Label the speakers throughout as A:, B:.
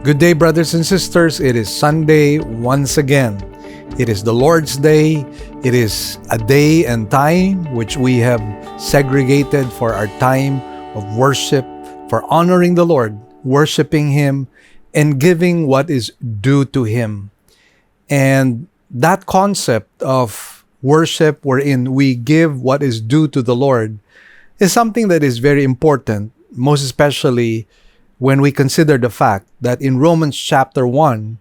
A: Good day, brothers and sisters. It is Sunday once again. It is the Lord's Day. It is a day and time which we have segregated for our time of worship, for honoring the Lord, worshiping Him, and giving what is due to Him. And that concept of worship wherein we give what is due to the Lord is something that is very important, most especially when we consider the fact that in Romans chapter 1,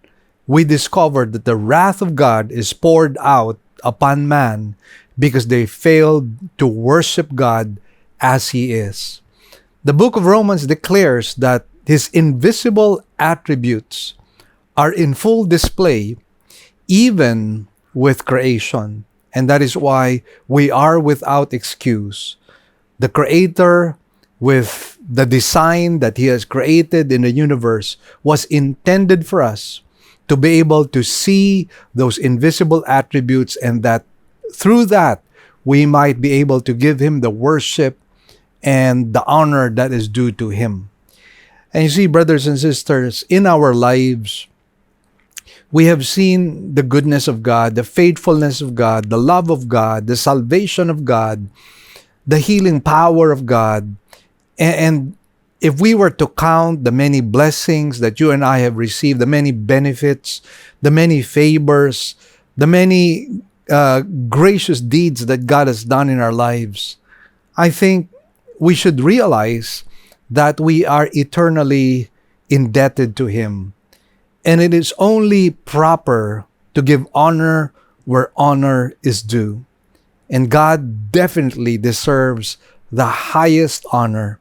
A: we discovered that the wrath of God is poured out upon man because they failed to worship God as He is. The book of Romans declares that His invisible attributes are in full display even with creation. And that is why we are without excuse. The Creator, with the design that He has created in the universe, was intended for us to be able to see those invisible attributes, and that through that we might be able to give Him the worship and the honor that is due to Him. And you see, brothers and sisters, in our lives, we have seen the goodness of God, the faithfulness of God, the love of God, the salvation of God, the healing power of God. And if we were to count the many blessings that you and I have received, the many benefits, the many favors, the many gracious deeds that God has done in our lives, I think we should realize that we are eternally indebted to Him. And it is only proper to give honor where honor is due. And God definitely deserves the highest honor.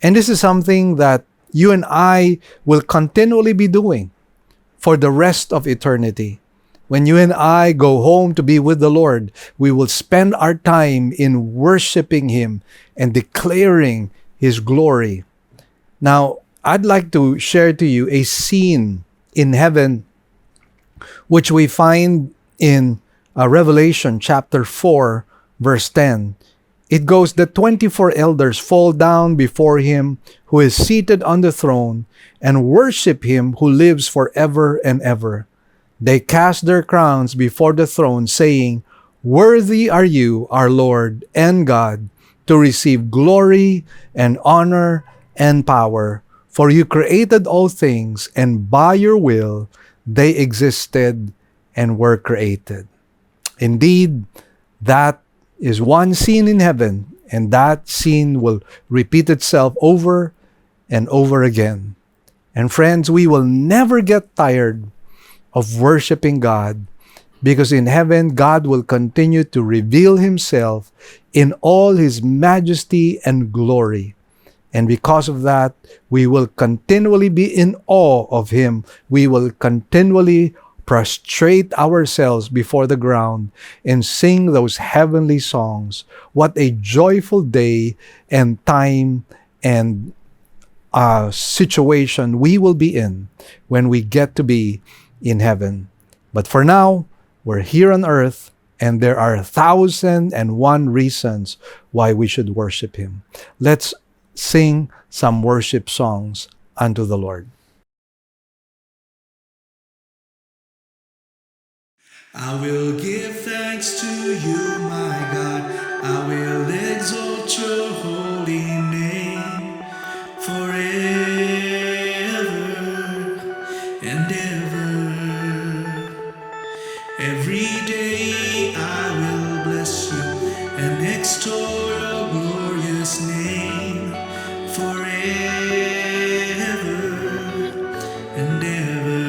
A: And this is something that you and I will continually be doing for the rest of eternity. When you and I go home to be with the Lord, we will spend our time in worshiping Him and declaring His glory. Now, I'd like to share to you a scene in heaven which we find in Revelation chapter 4, verse 10. It goes, the 24 elders fall down before Him who is seated on the throne and worship Him who lives forever and ever. They cast their crowns before the throne, saying, Worthy are you, our Lord and God, to receive glory and honor and power. For you created all things, and by your will they existed and were created. Indeed, that is one scene in heaven, and that scene will repeat itself over and over again. And friends, we will never get tired of worshiping God, because in heaven, God will continue to reveal Himself in all His majesty and glory. And because of that, we will continually be in awe of Him. We will continually prostrate ourselves before the ground and sing those heavenly songs. What a joyful day and time and situation we will be in when we get to be in heaven. But for now, we're here on earth, and there are 1,001 reasons why we should worship Him. Let's sing some worship songs unto the Lord.
B: I will give thanks to you, my God. I will exalt your holy name forever and ever. Every day I will bless you and extol your glorious name forever and ever.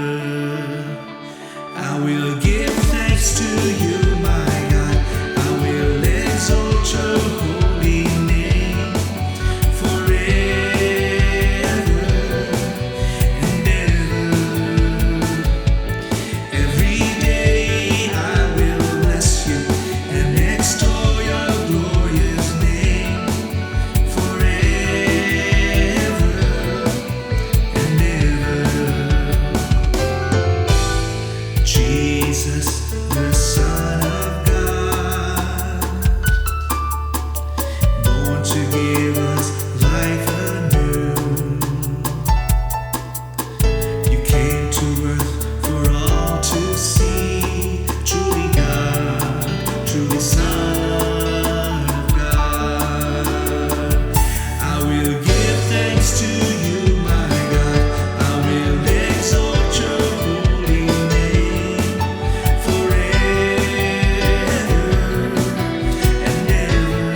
B: I will give thanks to you, my God. I will exalt your holy name forever and ever. Every day I will bless you and extol your glorious name forever and ever. Jesus, the Son of God, to give us life anew. You came to earth for all to see, truly God, truly Son of God. I will give thanks to you, my God. I will exalt your holy name forever and ever.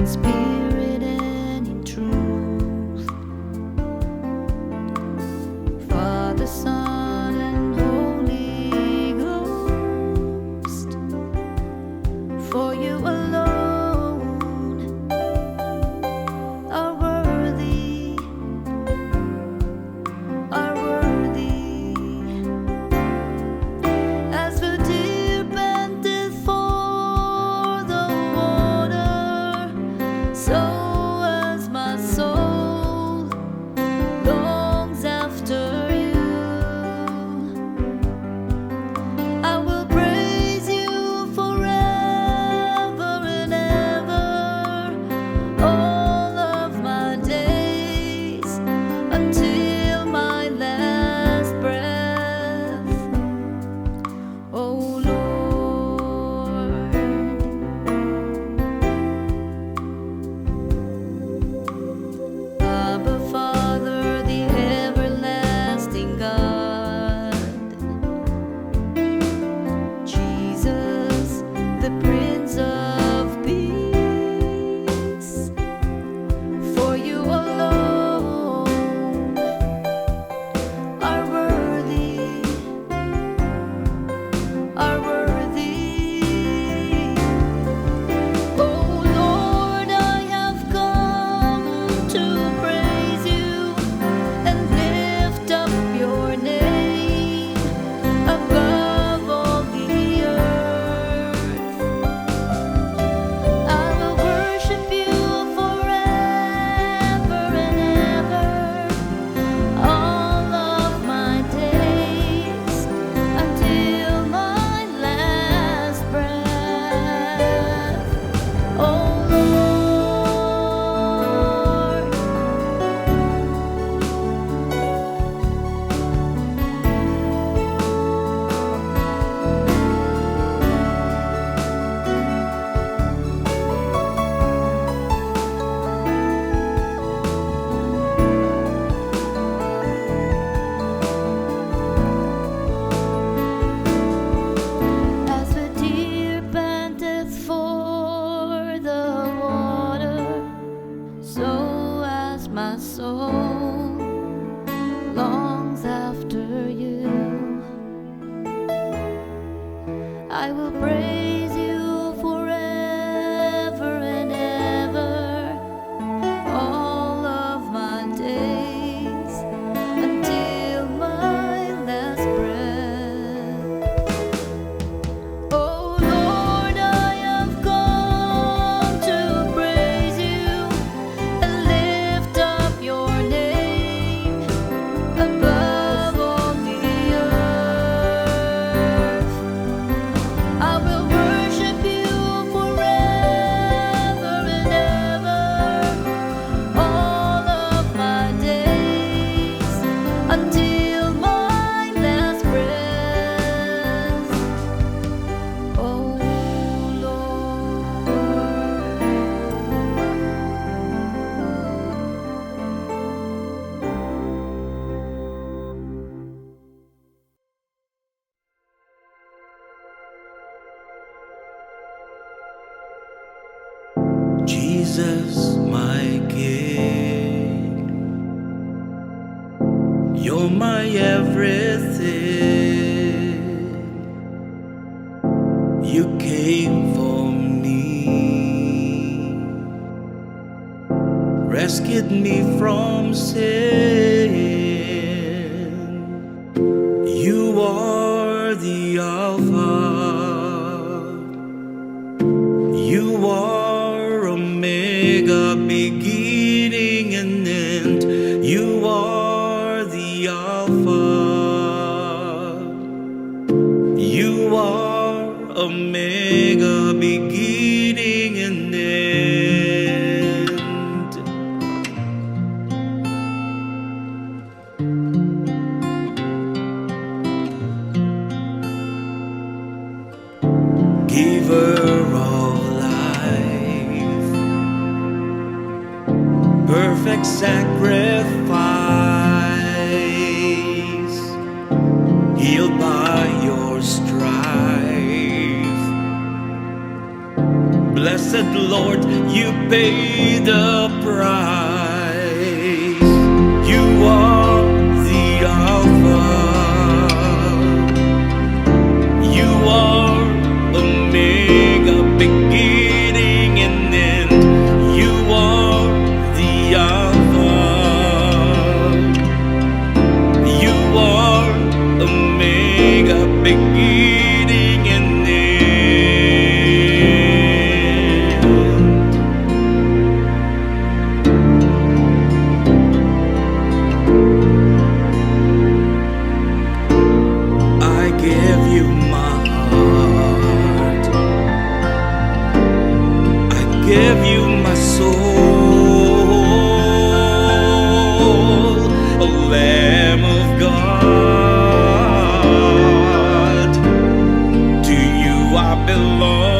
C: in spirit and in truth. Father, Son, and Holy Ghost, for you alone are worthy, are worthy. As the deer panteth for the water, so as my soul longs after you. I will praise you forever and ever, all of my days, until my last breath. Oh Lord, Abba Father, the everlasting God, Jesus, the Prince of Peace, for you alone are worthy, are worthy. Oh Lord, I have come to praise you and lift up your name above all the earth. I will worship you forever and ever, all of my days, until my last breath. Oh Lord, as the deer panteth for the water, so as my soul longs after you. I will praise you forever and ever, all of my days, until my last breath. Oh Lord, I have come to praise you and lift up your name above all the earth. I will worship you forever and ever, all of my days, until my last breath. Oh Lord,
B: Jesus, my King, you're my everything. You came for me, rescued me from sin. You are the Alpha, you are Omega, beginning and end. You are the Alpha, you are Omega, beginning and end. Giver of life, perfect sacrifice, healed by your stripe. Blessed
D: Blessed Lord, you pay the price. You are the Alpha. You are Omega, beginning and end. You are the Alpha. You are Omega, beginning and end. I give you my heart. I give you my soul, a Lamb of God. To you I belong.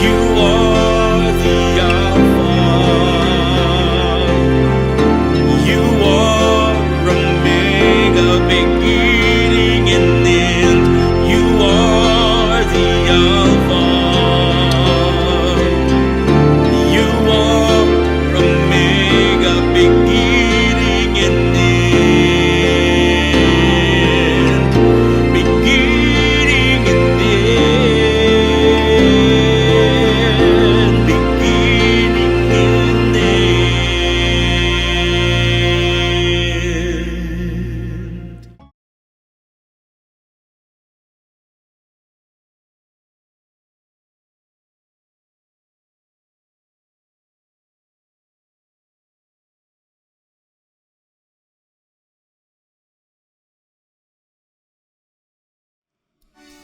D: You are the Alpha. You are Omega, beginning and end. You are the Alpha. You are Omega, beginning and end. Beginning and end. Beginning and end.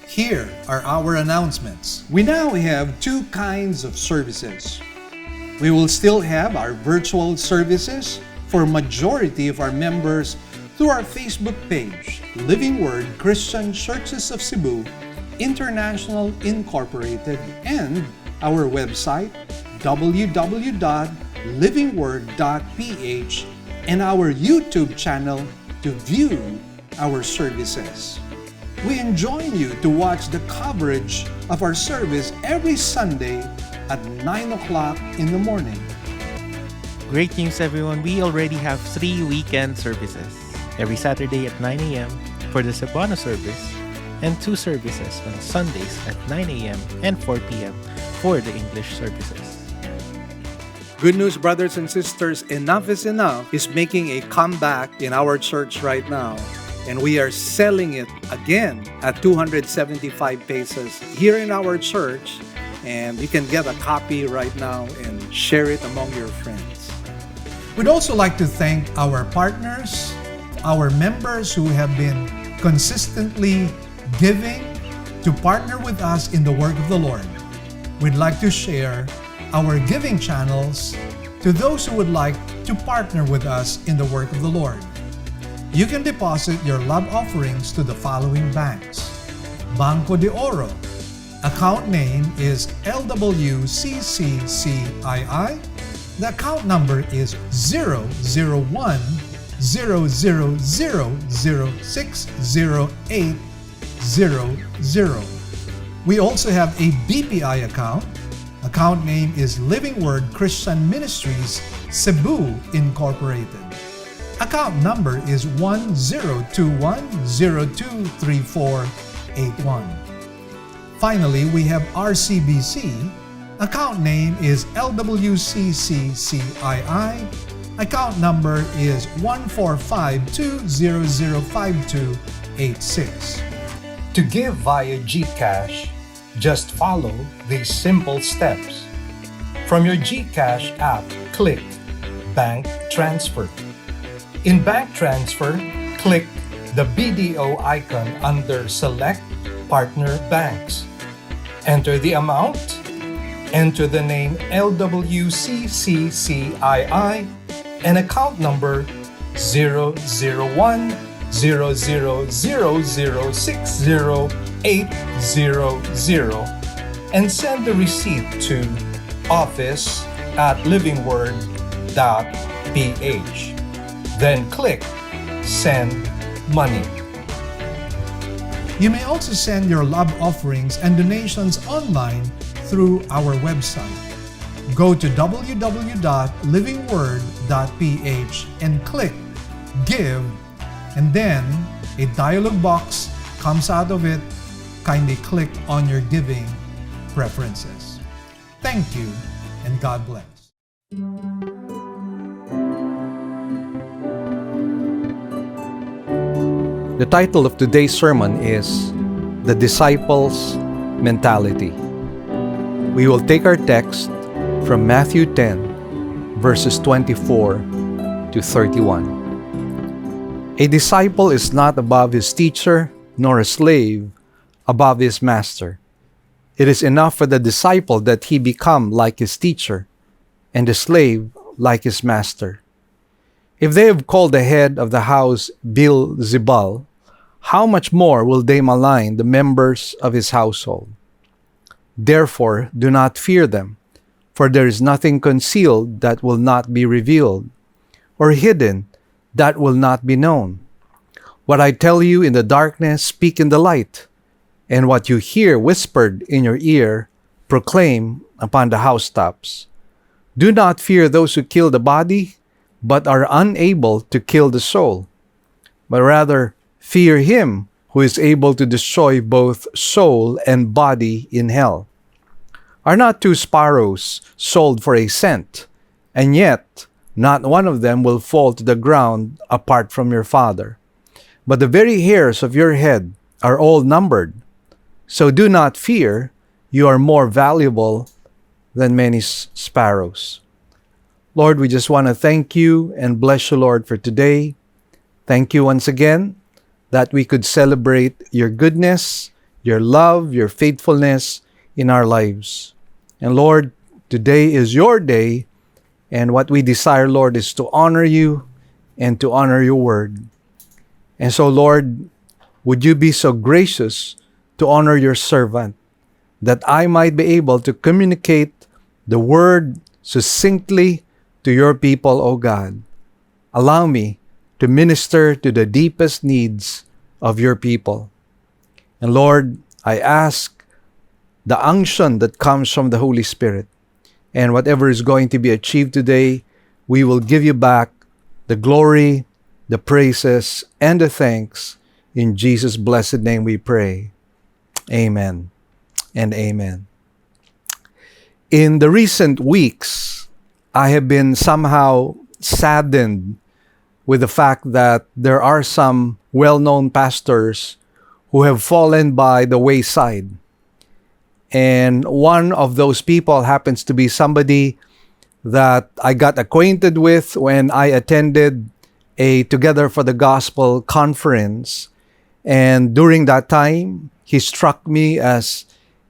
A: Here are our announcements. We now have two kinds of services. We will still have our virtual services for majority of our members through our Facebook page, Living Word Christian Churches of Cebu International Incorporated, and our website, www.livingword.ph, and our YouTube channel to view our services. We enjoin you to watch the coverage of our service every Sunday at 9 o'clock in the morning.
E: Great news, everyone. We already have 3 weekend services. Every Saturday at 9 a.m. for the Cebuano service, and 2 services on Sundays at 9 a.m. and 4 p.m. for the English services.
A: Good news, brothers and sisters, Enough is Enough is making a comeback in our church right now. And we are selling it again at 275 pesos here in our church. And you can get a copy right now and share it among your friends. We'd also like to thank our partners, our members who have been consistently giving to partner with us in the work of the Lord. We'd like to share our giving channels to those who would like to partner with us in the work of the Lord. You can deposit your love offerings to the following banks. Banco de Oro. Account name is LWCCCII. The account number is 001-000-60800. We also have a BPI account. Account name is Living Word Christian Ministries, Cebu Incorporated. Account number is 1021023481. Finally, we have RCBC. Account name is LWCCCII. Account number is 14520052886. To give via GCash, just follow these simple steps. From your GCash app, click Bank Transfer. In Bank Transfer, click the BDO icon under Select Partner Banks. Enter the amount, enter the name LWCCCII, and account number 001-000-60800, and send the receipt to office@livingword.ph. Then click Send Money.
F: You may also send your love offerings and donations online through our website. Go to www.livingword.ph and click Give, and then a dialog box comes out of it. Kindly click on your giving preferences. Thank you, and God bless.
A: The title of today's sermon is The Disciples' Mentality. We will take our text from Matthew 10, verses 24 to 31. A disciple is not above his teacher, nor a slave above his master. It is enough for the disciple that he become like his teacher, and the slave like his master. If they have called the head of the house Beelzebul, how much more will they malign the members of his household? Therefore, do not fear them, for there is nothing concealed that will not be revealed, or hidden that will not be known. What I tell you in the darkness, speak in the light, and what you hear whispered in your ear, proclaim upon the housetops. Do not fear those who kill the body, but are unable to kill the soul, but rather fear him who is able to destroy both soul and body in hell. Are not 2 sparrows sold for a cent, and yet not one of them will fall to the ground apart from your Father? But the very hairs of your head are all numbered. So do not fear, you are more valuable than many sparrows. Lord, we just want to thank you and bless you, Lord, for today. Thank you once again that we could celebrate your goodness, your love, your faithfulness in our lives. And Lord, today is your day, and what we desire, Lord, is to honor you and to honor your word. And so, Lord, would you be so gracious to honor your servant, that I might be able to communicate the word succinctly to your people, O God. Allow me to minister to the deepest needs of your people. And Lord, I ask the unction that comes from the Holy Spirit, and whatever is going to be achieved today, we will give you back the glory, the praises, and the thanks. In Jesus' blessed name we pray. Amen and amen. In the recent weeks, I have been somehow saddened with the fact that there are some well-known pastors who have fallen by the wayside. And one of those people happens to be somebody that I got acquainted with when I attended a Together for the Gospel conference. And during that time, he struck me as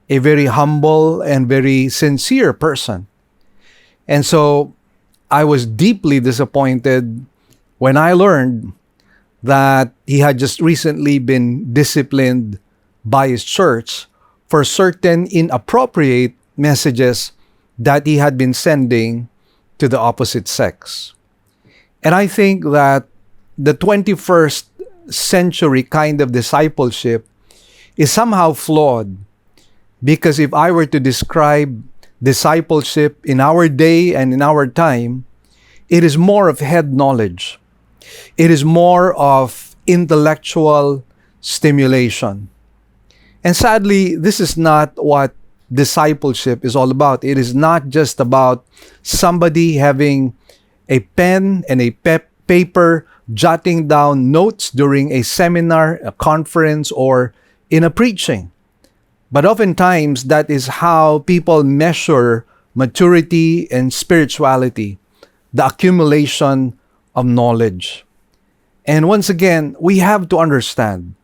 A: a very humble and very sincere person. And so I was deeply disappointed when I learned that he had just recently been disciplined by his church for certain inappropriate messages that he had been sending to the opposite sex. And I think that the 21st century kind of discipleship is somehow flawed, because if I were to describe discipleship in our day and in our time, it is more of head knowledge. It is more of intellectual stimulation. And sadly, this is not what discipleship is all about. It is not just about somebody having a pen and a paper, jotting down notes during a seminar, a conference, or in a preaching. But oftentimes, that is how people measure maturity and spirituality, the accumulation of knowledge. And once again, we have to understand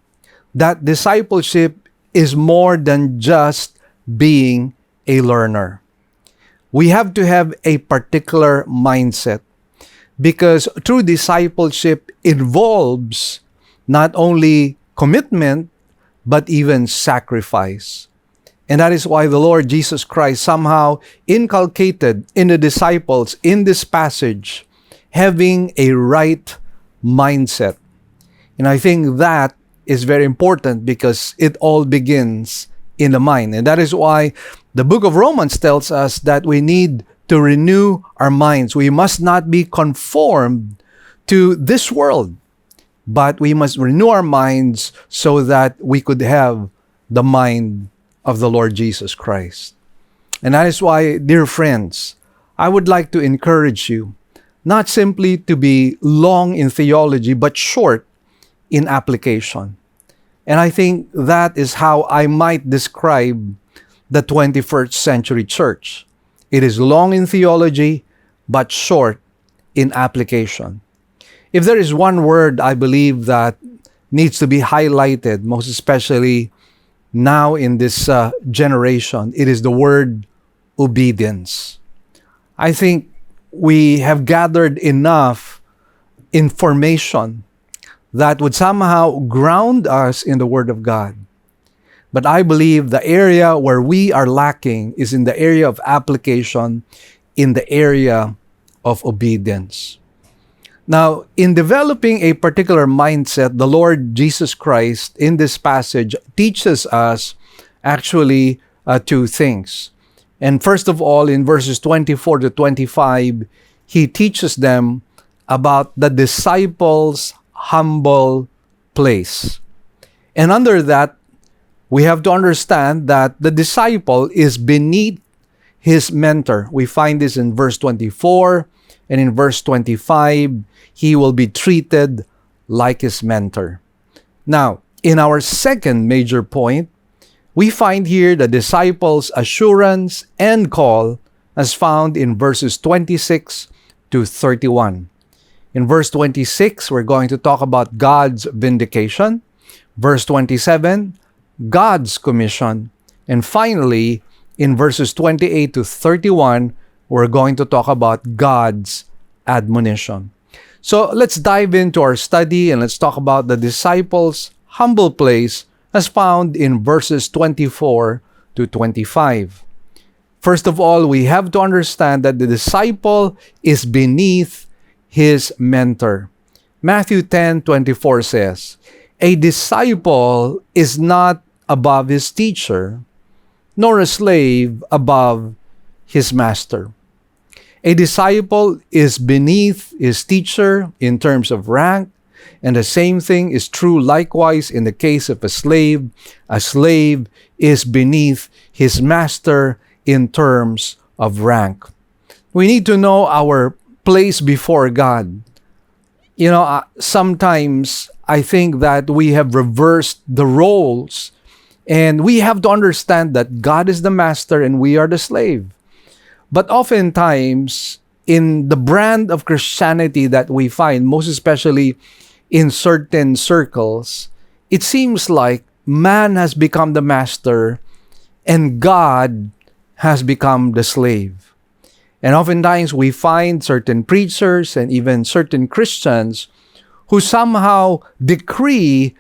A: that discipleship is more than just being a learner. We have to have a particular mindset, because true discipleship involves not only commitment, but even sacrifice. And that is why the Lord Jesus Christ somehow inculcated in the disciples in this passage having a right mindset. And I think that is very important because it all begins in the mind. And that is why the book of Romans tells us that we need to renew our minds. We must not be conformed to this world, but we must renew our minds so that we could have the mind of the Lord Jesus Christ. And that is why, dear friends, I would like to encourage you not simply to be long in theology, but short in application. And I think that is how I might describe the 21st century church. It is long in theology, but short in application. If there is one word I believe that needs to be highlighted, most especially now in this generation, it is the word obedience. I think we have gathered enough information that would somehow ground us in the Word of God. But I believe the area where we are lacking is in the area of application, in the area of obedience. Now, in developing a particular mindset, the Lord Jesus Christ in this passage teaches us actually two things. And first of all, in verses 24 to 25, he teaches them about the disciples' humble place. And under that, we have to understand that the disciple is beneath his mentor. We find this in verse 24, and in verse 25, he will be treated like his mentor. Now, in our second major point, we find here the disciples' assurance and call as found in verses 26 to 31. In verse 26, we're going to talk about God's vindication. Verse 27, God's commission. And finally, in verses 28 to 31, we're going to talk about God's admonition. So let's dive into our study and let's talk about the disciples' humble place as found in verses 24 to 25. First of all, we have to understand that the disciple is beneath his mentor. Matthew 10:24 says, "A disciple is not above his teacher, nor a slave above his master." A disciple is beneath his teacher in terms of rank, and the same thing is true likewise in the case of a slave. A slave is beneath his master in terms of rank. We need to know our place before God. Sometimes I think that we have reversed the roles, and we have to understand that God is the master and we are the slave. But oftentimes, in the brand of Christianity that we find, most especially in certain circles, it seems like man has become the master and God has become the slave. And oftentimes we find certain preachers and even certain Christians who somehow declare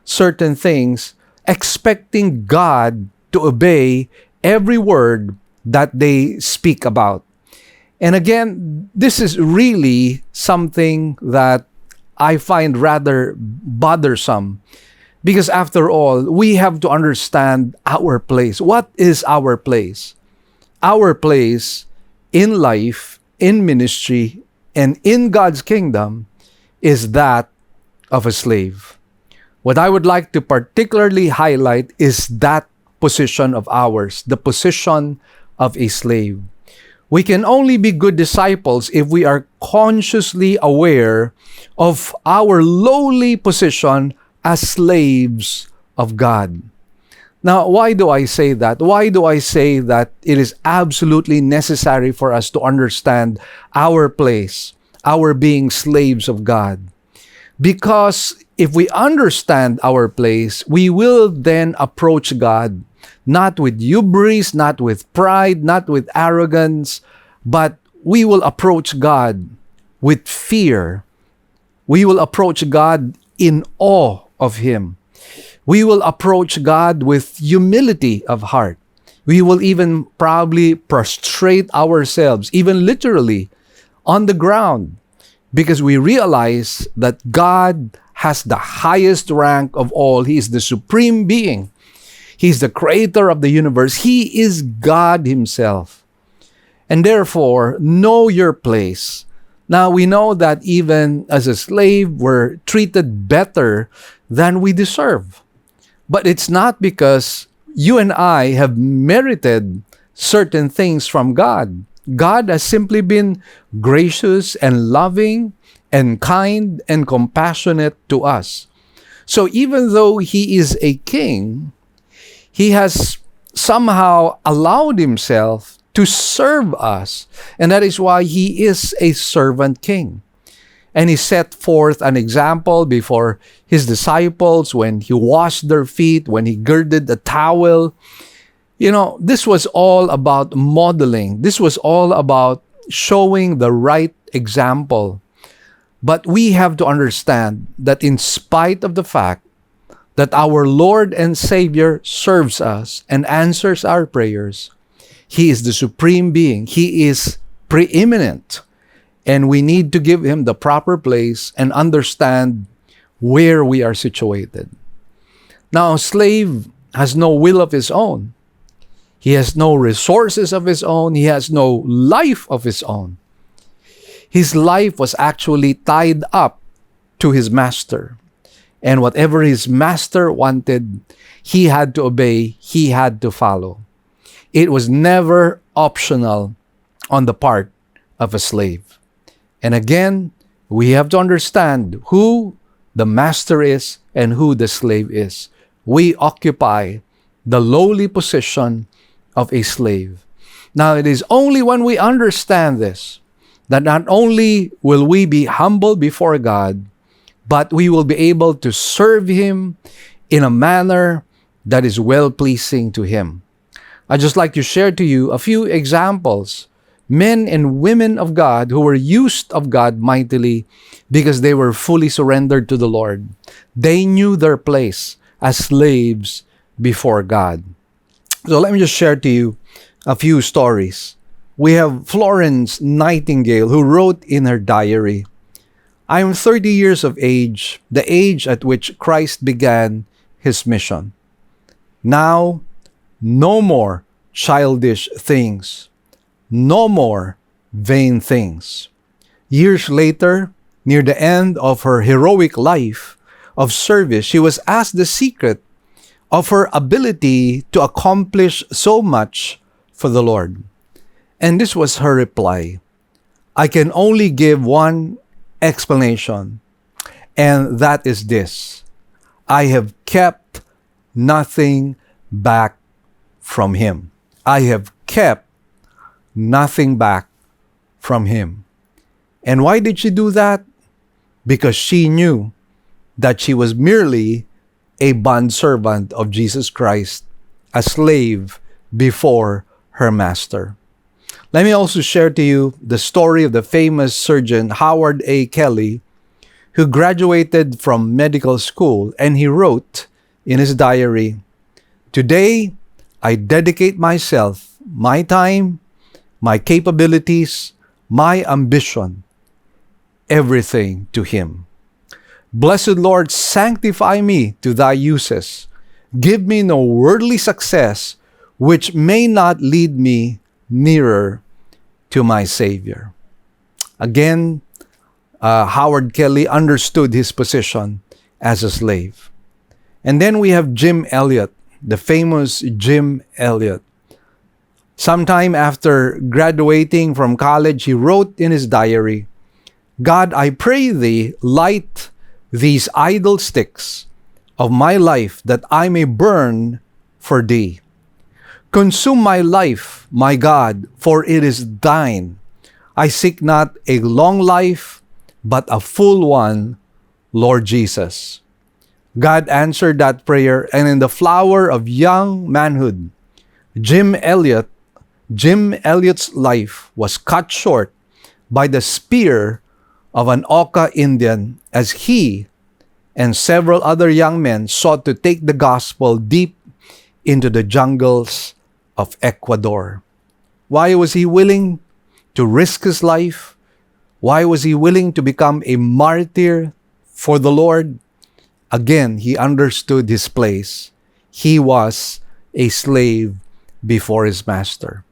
A: certain things, expecting God to obey every word that they speak about. And again, this is really something that I find rather bothersome, because after all, we have to understand our place. What is our place? Our place in life, in ministry, and in God's kingdom is that of a slave. What I would like to particularly highlight is that position of ours, the position of a slave. We can only be good disciples if we are consciously aware of our lowly position as slaves of God. Now, why do I say that? Why do I say that it is absolutely necessary for us to understand our place, our being slaves of God? Because if we understand our place, we will then approach God not with hubris, not with pride, not with arrogance, but we will approach God with fear. We will approach God in awe of Him. We will approach God with humility of heart. We will even probably prostrate ourselves, even literally, on the ground, because we realize that God has the highest rank of all. He is the supreme being. He's the creator of the universe. He is God himself. And therefore, know your place. Now, we know that even as a slave, we're treated better than we deserve. But it's not because you and I have merited certain things from God. God has simply been gracious and loving and kind and compassionate to us. So even though he is a king, he has somehow allowed himself to serve us. And that is why he is a servant king. And he set forth an example before his disciples when he washed their feet, when he girded a towel. You know, this was all about modeling. This was all about showing the right example. But we have to understand that in spite of the fact that our Lord and Savior serves us and answers our prayers, he is the supreme being. He is preeminent. And we need to give him the proper place and understand where we are situated. Now, a slave has no will of his own. He has no resources of his own. He has no life of his own. His life was actually tied up to his master. And whatever his master wanted, he had to obey, he had to follow. It was never optional on the part of a slave. And again, we have to understand who the master is and who the slave is. We occupy the lowly position of a slave. Now, it is only when we understand this that not only will we be humble before God, but we will be able to serve him in a manner that is well-pleasing to him. I'd just like to share to you a few examples. Men and women of God who were used of God mightily because they were fully surrendered to the Lord. They knew their place as slaves before God. So let me just share to you a few stories. We have Florence Nightingale who wrote in her diary, "I am 30 years of age, the age at which Christ began his mission. Now, no more childish things, no more vain things." Years later, near the end of her heroic life of service, she was asked the secret of her ability to accomplish so much for the Lord. And this was her reply: "I can only give one explanation, and that is this: I have kept nothing back from him. I have kept nothing back from him." And why did she do that? Because she knew that she was merely a bondservant of Jesus Christ, a slave before her master. Let me also share to you the story of the famous surgeon Howard A. Kelly, who graduated from medical school, and he wrote in his diary, "Today, I dedicate myself, my time, my capabilities, my ambition, everything to him. Blessed Lord, sanctify me to thy uses. Give me no worldly success which may not lead me nearer to my Savior." Again, Howard Kelly understood his position as a slave. And then we have Jim Elliot, the famous Jim Elliot. Sometime after graduating from college, he wrote in his diary, "God, I pray thee, light these idle sticks of my life that I may burn for thee. Consume my life, my God, for it is thine. I seek not a long life, but a full one, Lord Jesus." God answered that prayer, and in the flower of young manhood, Jim Elliot's life was cut short by the spear of an Oka Indian as he and several other young men sought to take the gospel deep into the jungles of Ecuador. Why was he willing to risk his life? Why was he willing to become a martyr for the Lord? Again, he understood his place. He was a slave before his master.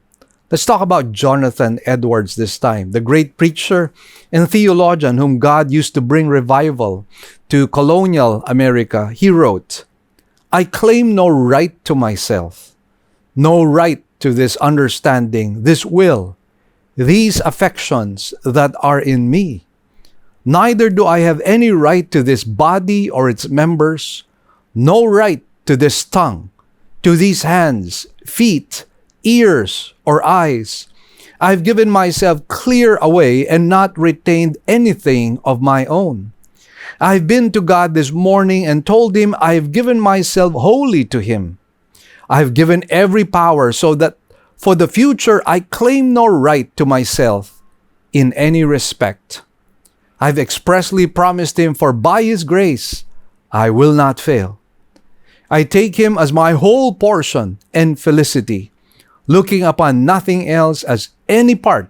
A: Let's talk about Jonathan Edwards this time, the great preacher and theologian whom God used to bring revival to colonial America. He wrote, "I claim no right to myself, no right to this understanding, this will, these affections that are in me. Neither do I have any right to this body or its members, no right to this tongue, to these hands, feet, ears, or eyes. I've given myself clear away and not retained anything of my own. I've been to God this morning and told him I've given myself wholly to him. I've given every power so that for the future I claim no right to myself in any respect. I've expressly promised him, for by his grace I will not fail. I take him as my whole portion and felicity, looking upon nothing else as any part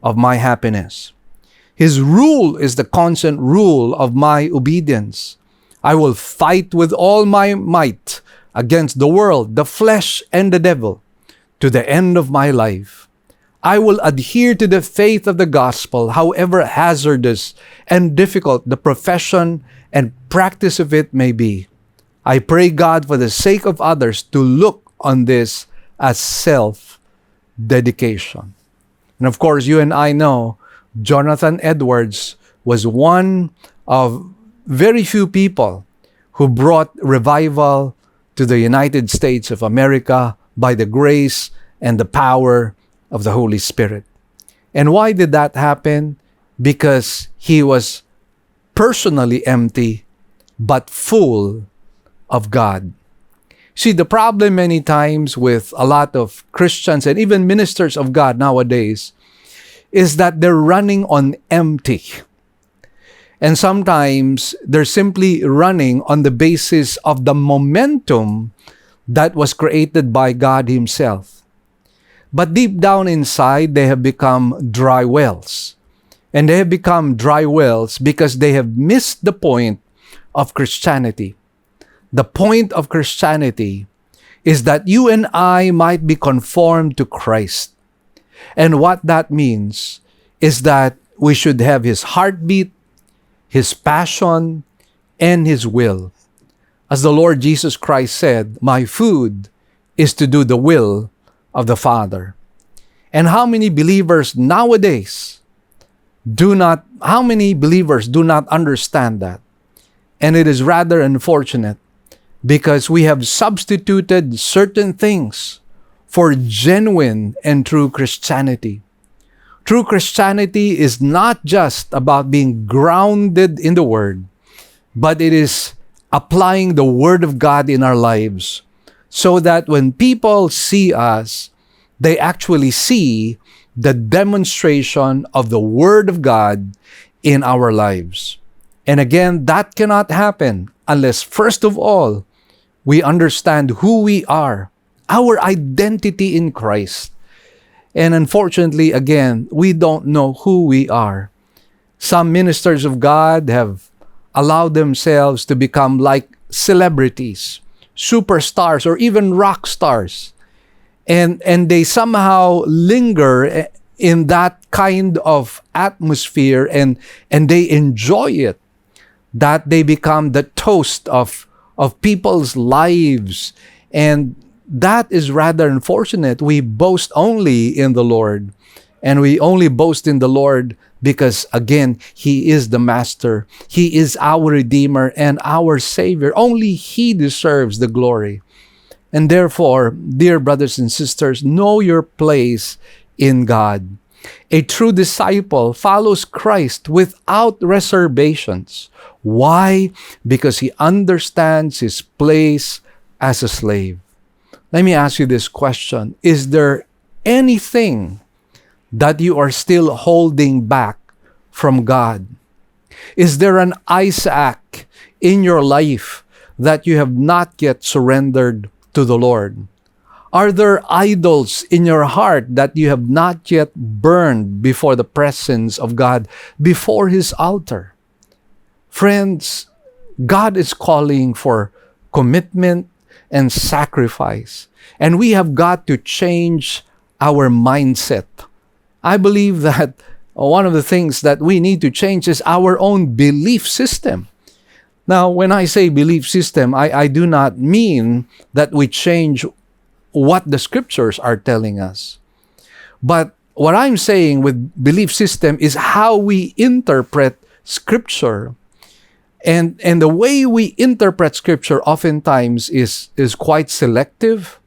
A: of my happiness. His rule is the constant rule of my obedience. I will fight with all my might against the world, the flesh, and the devil to the end of my life. I will adhere to the faith of the gospel, however hazardous and difficult the profession and practice of it may be. I pray God for the sake of others to look on this as self-dedication." And of course, you and I know Jonathan Edwards was one of very few people who brought revival to the United States of America by the grace and the power of the Holy Spirit. And why did that happen? Because he was personally empty but full of God. See, the problem many times with a lot of Christians and even ministers of God nowadays is that they're running on empty. And sometimes they're simply running on the basis of the momentum that was created by God himself. But deep down inside, they have become dry wells. And they have become dry wells because they have missed the point of Christianity. The point of Christianity is that you and I might be conformed to Christ. And what that means is that we should have his heartbeat, his passion, and his will. As the Lord Jesus Christ said, "My food is to do the will of the Father." And how many believers nowadays do not understand that? And it is rather unfortunate because we have substituted certain things for genuine and true Christianity. True Christianity is not just about being grounded in the Word, but it is applying the Word of God in our lives so that when people see us, they actually see the demonstration of the Word of God in our lives. And again, that cannot happen unless, first of all, we understand who we are, our identity in Christ. And unfortunately, again, we don't know who we are. Some ministers of God have allowed themselves to become like celebrities, superstars, or even rock stars. And they somehow linger in that kind of atmosphere and they enjoy it, that they become the toast of people's lives. And that is rather unfortunate. We boast only in the Lord. And we only boast in the Lord because, again, He is the Master. He is our Redeemer and our Savior. Only He deserves the glory. And therefore, dear brothers and sisters, know your place in God. A true disciple follows Christ without reservations. Why? Because he understands his place as a slave. Let me ask you this question. Is there anything that you are still holding back from God? Is there an Isaac in your life that you have not yet surrendered to the Lord? Are there idols in your heart that you have not yet burned before the presence of God, before His altar? Friends, God is calling for commitment and sacrifice. And we have got to change our mindset. I believe that one of the things that we need to change is our own belief system. Now, when I say belief system, I do not mean that we change what the scriptures are telling us. But what I'm saying with belief system is how we interpret scripture. And the way we interpret scripture oftentimes is quite selective.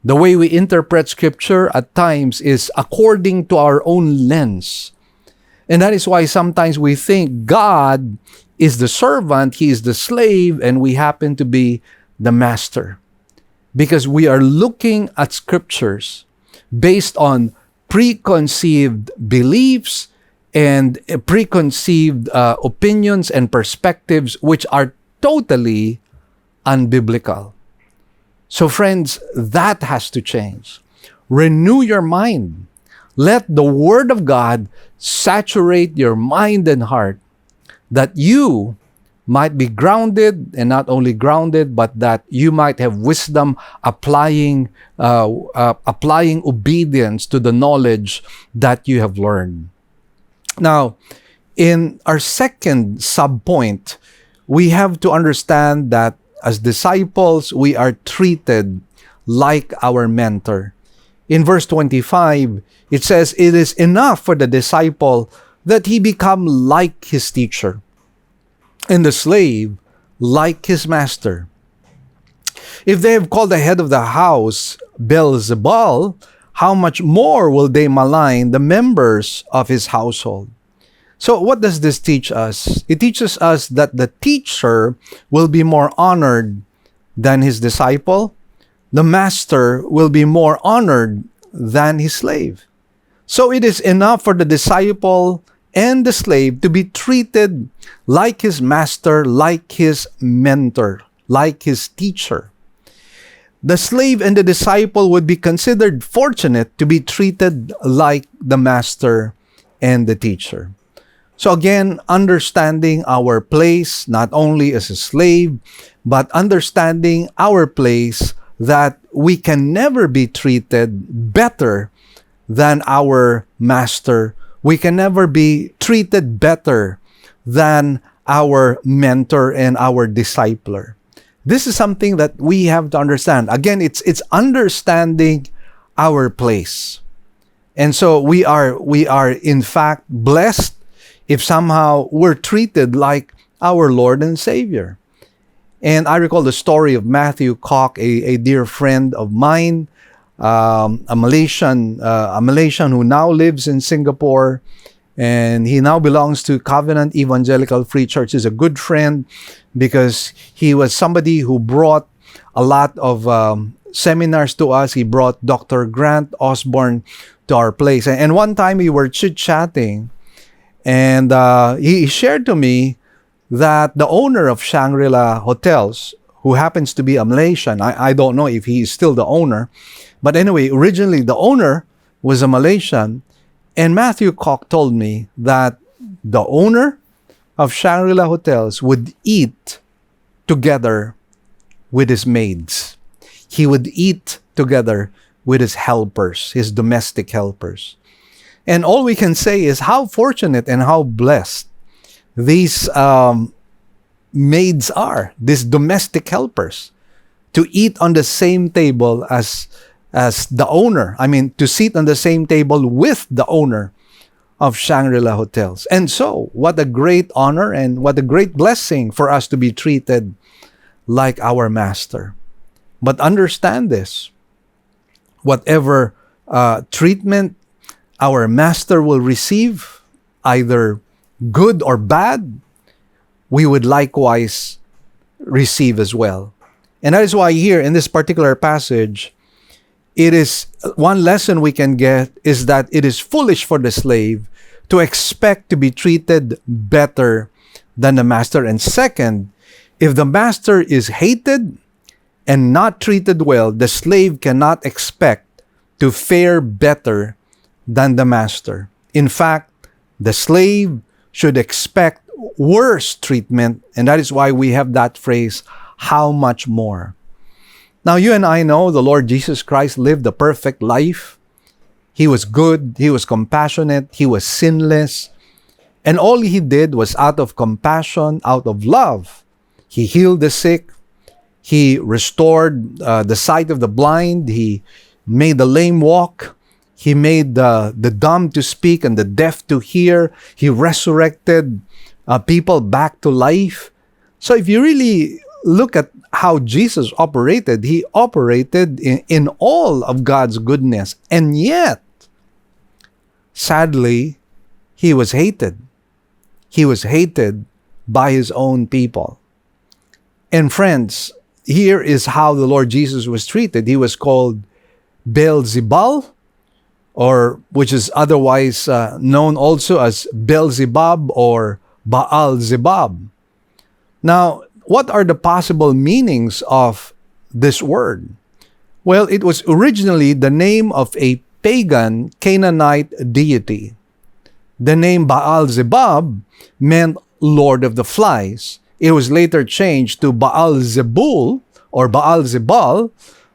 A: The way we interpret scripture at times is according to our own lens. And that is why sometimes we think God is the servant, He is the slave, and we happen to be the master. Because we are looking at scriptures based on preconceived beliefs and preconceived opinions and perspectives which are totally unbiblical. So friends, that has to change. Renew your mind. Let the Word of God saturate your mind and heart, that you might be grounded, and not only grounded, but that you might have wisdom applying obedience to the knowledge that you have learned. Now, in our second subpoint, we have to understand that as disciples, we are treated like our mentor. In verse 25, it says, "It is enough for the disciple that he become like his teacher, and the slave like his master. If they have called the head of the house Beelzebul, how much more will they malign the members of his household?" So what does this teach us? It teaches us that the teacher will be more honored than his disciple. The master will be more honored than his slave. So it is enough for the disciple and the slave to be treated like his master, like his mentor, like his teacher. The slave and the disciple would be considered fortunate to be treated like the master and the teacher. So again, understanding our place, not only as a slave, but understanding our place that we can never be treated better than our master. We can never be treated better than our mentor and our discipler. This is something that we have to understand. Again, it's understanding our place. And so we are in fact blessed if somehow we're treated like our Lord and Savior. And I recall the story of Matthew Koch, a dear friend of mine, a Malaysian who now lives in Singapore, and he now belongs to Covenant Evangelical Free Church. He's a good friend because he was somebody who brought a lot of seminars to us. He brought Dr. Grant Osborne to our place. And one time we were chit-chatting, and he shared to me that the owner of Shangri-La Hotels, who happens to be a Malaysian, I don't know if he is still the owner, but anyway, originally the owner was a Malaysian, and Matthew Koch told me that the owner of Shangri-La Hotels would eat together with his maids. He would eat together with his helpers, his domestic helpers. And all we can say is how fortunate and how blessed these maids are, these domestic helpers, to eat on the same table as the owner. I mean, to sit on the same table with the owner of Shangri-La Hotels. And so, what a great honor and what a great blessing for us to be treated like our master. But understand this, whatever treatment our master will receive, either good or bad, we would likewise receive as well. And that is why here in this particular passage, it is one lesson we can get is that it is foolish for the slave to expect to be treated better than the master. And second, if the master is hated and not treated well, the slave cannot expect to fare better than the master. In fact, the slave should expect worse treatment, and that is why we have that phrase, how much more? Now, you and I know the Lord Jesus Christ lived a perfect life. He was good, He was compassionate, He was sinless, and all He did was out of compassion, out of love. He healed the sick, He restored the sight of the blind, He made the lame walk, He made the dumb to speak and the deaf to hear, He resurrected people back to life. So if you really look at how Jesus operated, He operated in all of God's goodness. And yet, sadly, He was hated. He was hated by His own people. And friends, here is how the Lord Jesus was treated. He was called Beelzebul, or which is otherwise known also as Beelzebub or Baal-zebub. Now, what are the possible meanings of this word? Well, it was originally the name of a pagan Canaanite deity. The name Baal-zebub meant Lord of the Flies. It was later changed to Baal-zebul or Baal-zebul,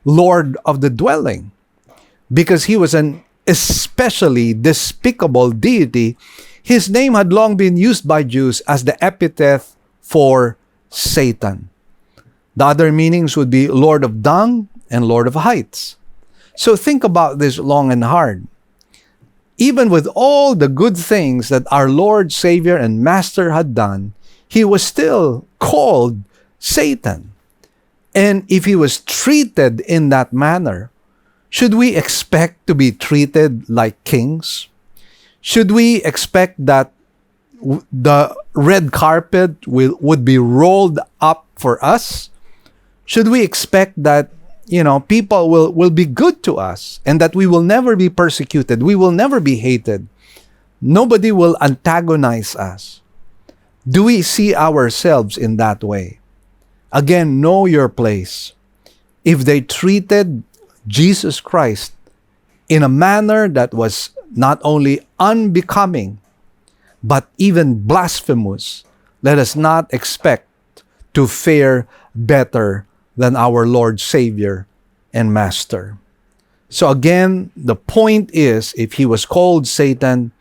A: Lord of the Dwelling, because he was an especially despicable deity. His name had long been used by Jews as the epithet for Satan. The other meanings would be Lord of Dung and Lord of Heights. So think about this long and hard. Even with all the good things that our Lord, Savior, and Master had done, He was still called Satan. And if He was treated in that manner, should we expect to be treated like kings? Should we expect that the red carpet would be rolled up for us? Should we expect that, people will be good to us and that we will never be persecuted, we will never be hated, nobody will antagonize us? Do we see ourselves in that way? Again, know your place. If they treated Jesus Christ in a manner that was not only unbecoming, but even blasphemous, let us not expect to fare better than our Lord, Savior, and Master. So again, the point is, if He was called Satan,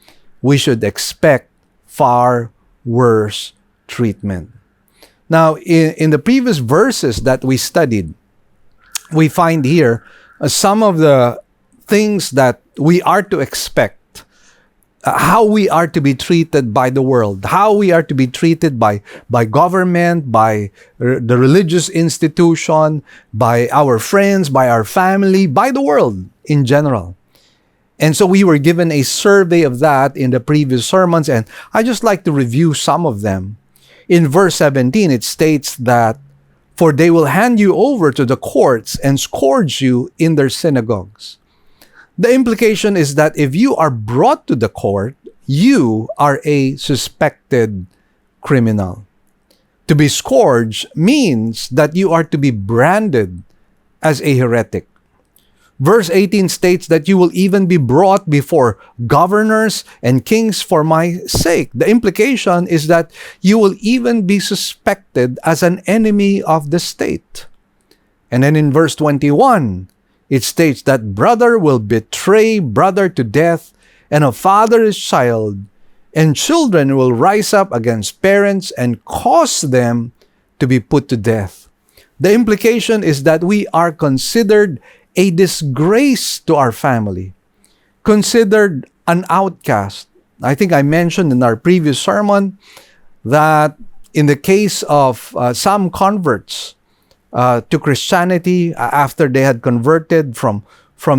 A: we should expect far worse treatment. Now, in the previous verses that we studied, we find here some of the things that we are to expect, how we are to be treated by the world, how we are to be treated by government, by the religious institution, by our friends, by our family, by the world in general. And so we were given a survey of that in the previous sermons, and I just like to review some of them. In verse 17, it states that, "For they will hand you over to the courts and scourge you in their synagogues." The implication is that if you are brought to the court, you are a suspected criminal. To be scourged means that you are to be branded as a heretic. Verse 18 states that you will even be brought before governors and kings for my sake. The implication is that you will even be suspected as an enemy of the state. And then in verse 21, it states that brother will betray brother to death, and a father his child, and children will rise up against parents and cause them to be put to death. The implication is that we are considered a disgrace to our family, considered an outcast. I think I mentioned in our previous sermon that in the case of some converts to Christianity, after they had converted from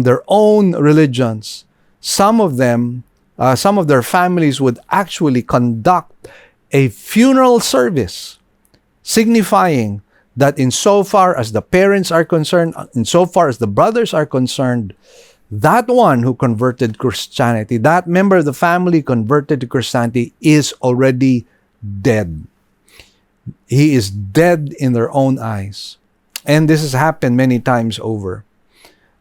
A: their own religions, some of them, some of their families would actually conduct a funeral service, signifying that insofar as the parents are concerned, insofar as the brothers are concerned, that one who converted Christianity, that member of the family converted to Christianity, is already dead. He is dead in their own eyes. And this has happened many times over.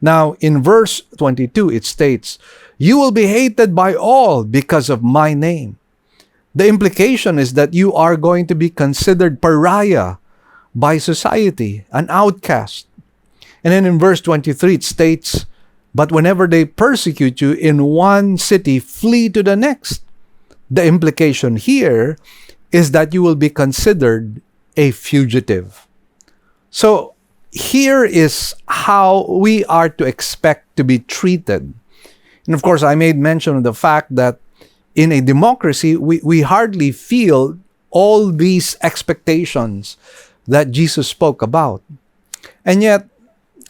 A: Now, in verse 22, it states, "You will be hated by all because of my name." The implication is that you are going to be considered pariah by society, an outcast. And then in verse 23, it states, "But whenever they persecute you in one city, flee to the next." The implication here is that you will be considered a fugitive. So here is how we are to expect to be treated. And of course, I made mention of the fact that in a democracy, we hardly feel all these expectations that Jesus spoke about. And yet,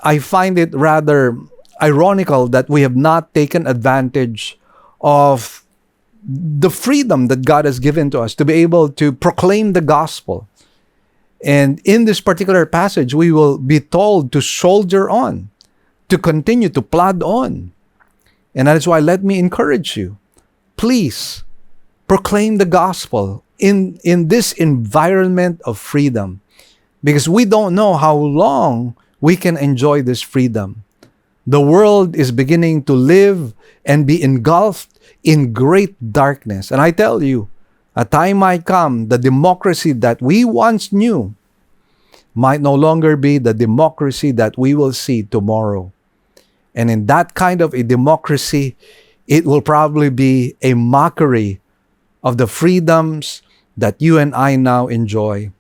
A: I find it rather ironical that we have not taken advantage of the freedom that God has given to us to be able to proclaim the gospel. And in this particular passage, we will be told to soldier on, to continue to plod on. And that is why let me encourage you. Please proclaim the gospel in this environment of freedom, because we don't know how long we can enjoy this freedom. The world is beginning to live and be engulfed in great darkness. And I tell you, a time might come, the democracy that we once knew might no longer be the democracy that we will see tomorrow. And in that kind of a democracy, it will probably be a mockery of the freedoms that you and I now enjoy.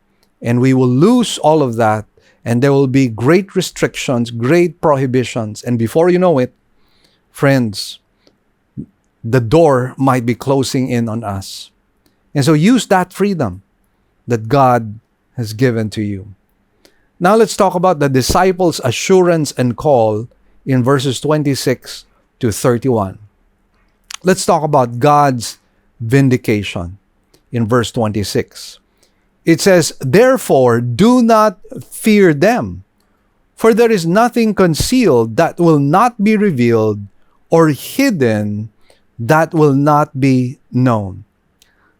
A: And we will lose all of that. And there will be great restrictions, great prohibitions. And before you know it, friends, the door might be closing in on us. And so use that freedom that God has given to you. Now let's talk about the disciples' assurance and call in verses 26 to 31. Let's talk about God's vindication in verse 26. It says, "Therefore, do not fear them, for there is nothing concealed that will not be revealed, or hidden that will not be known."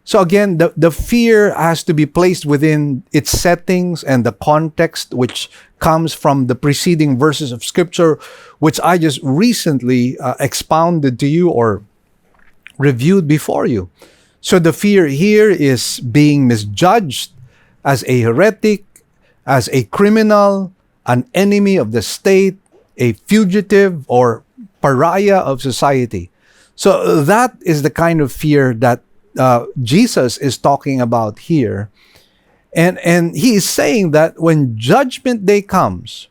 A: So again, the fear has to be placed within its settings and the context which comes from the preceding verses of Scripture, which I just recently expounded to you or reviewed before you. So the fear here is being misjudged as a heretic, as a criminal, an enemy of the state, a fugitive or pariah of society. So that is the kind of fear that Jesus is talking about here. And he is saying that when judgment day comes,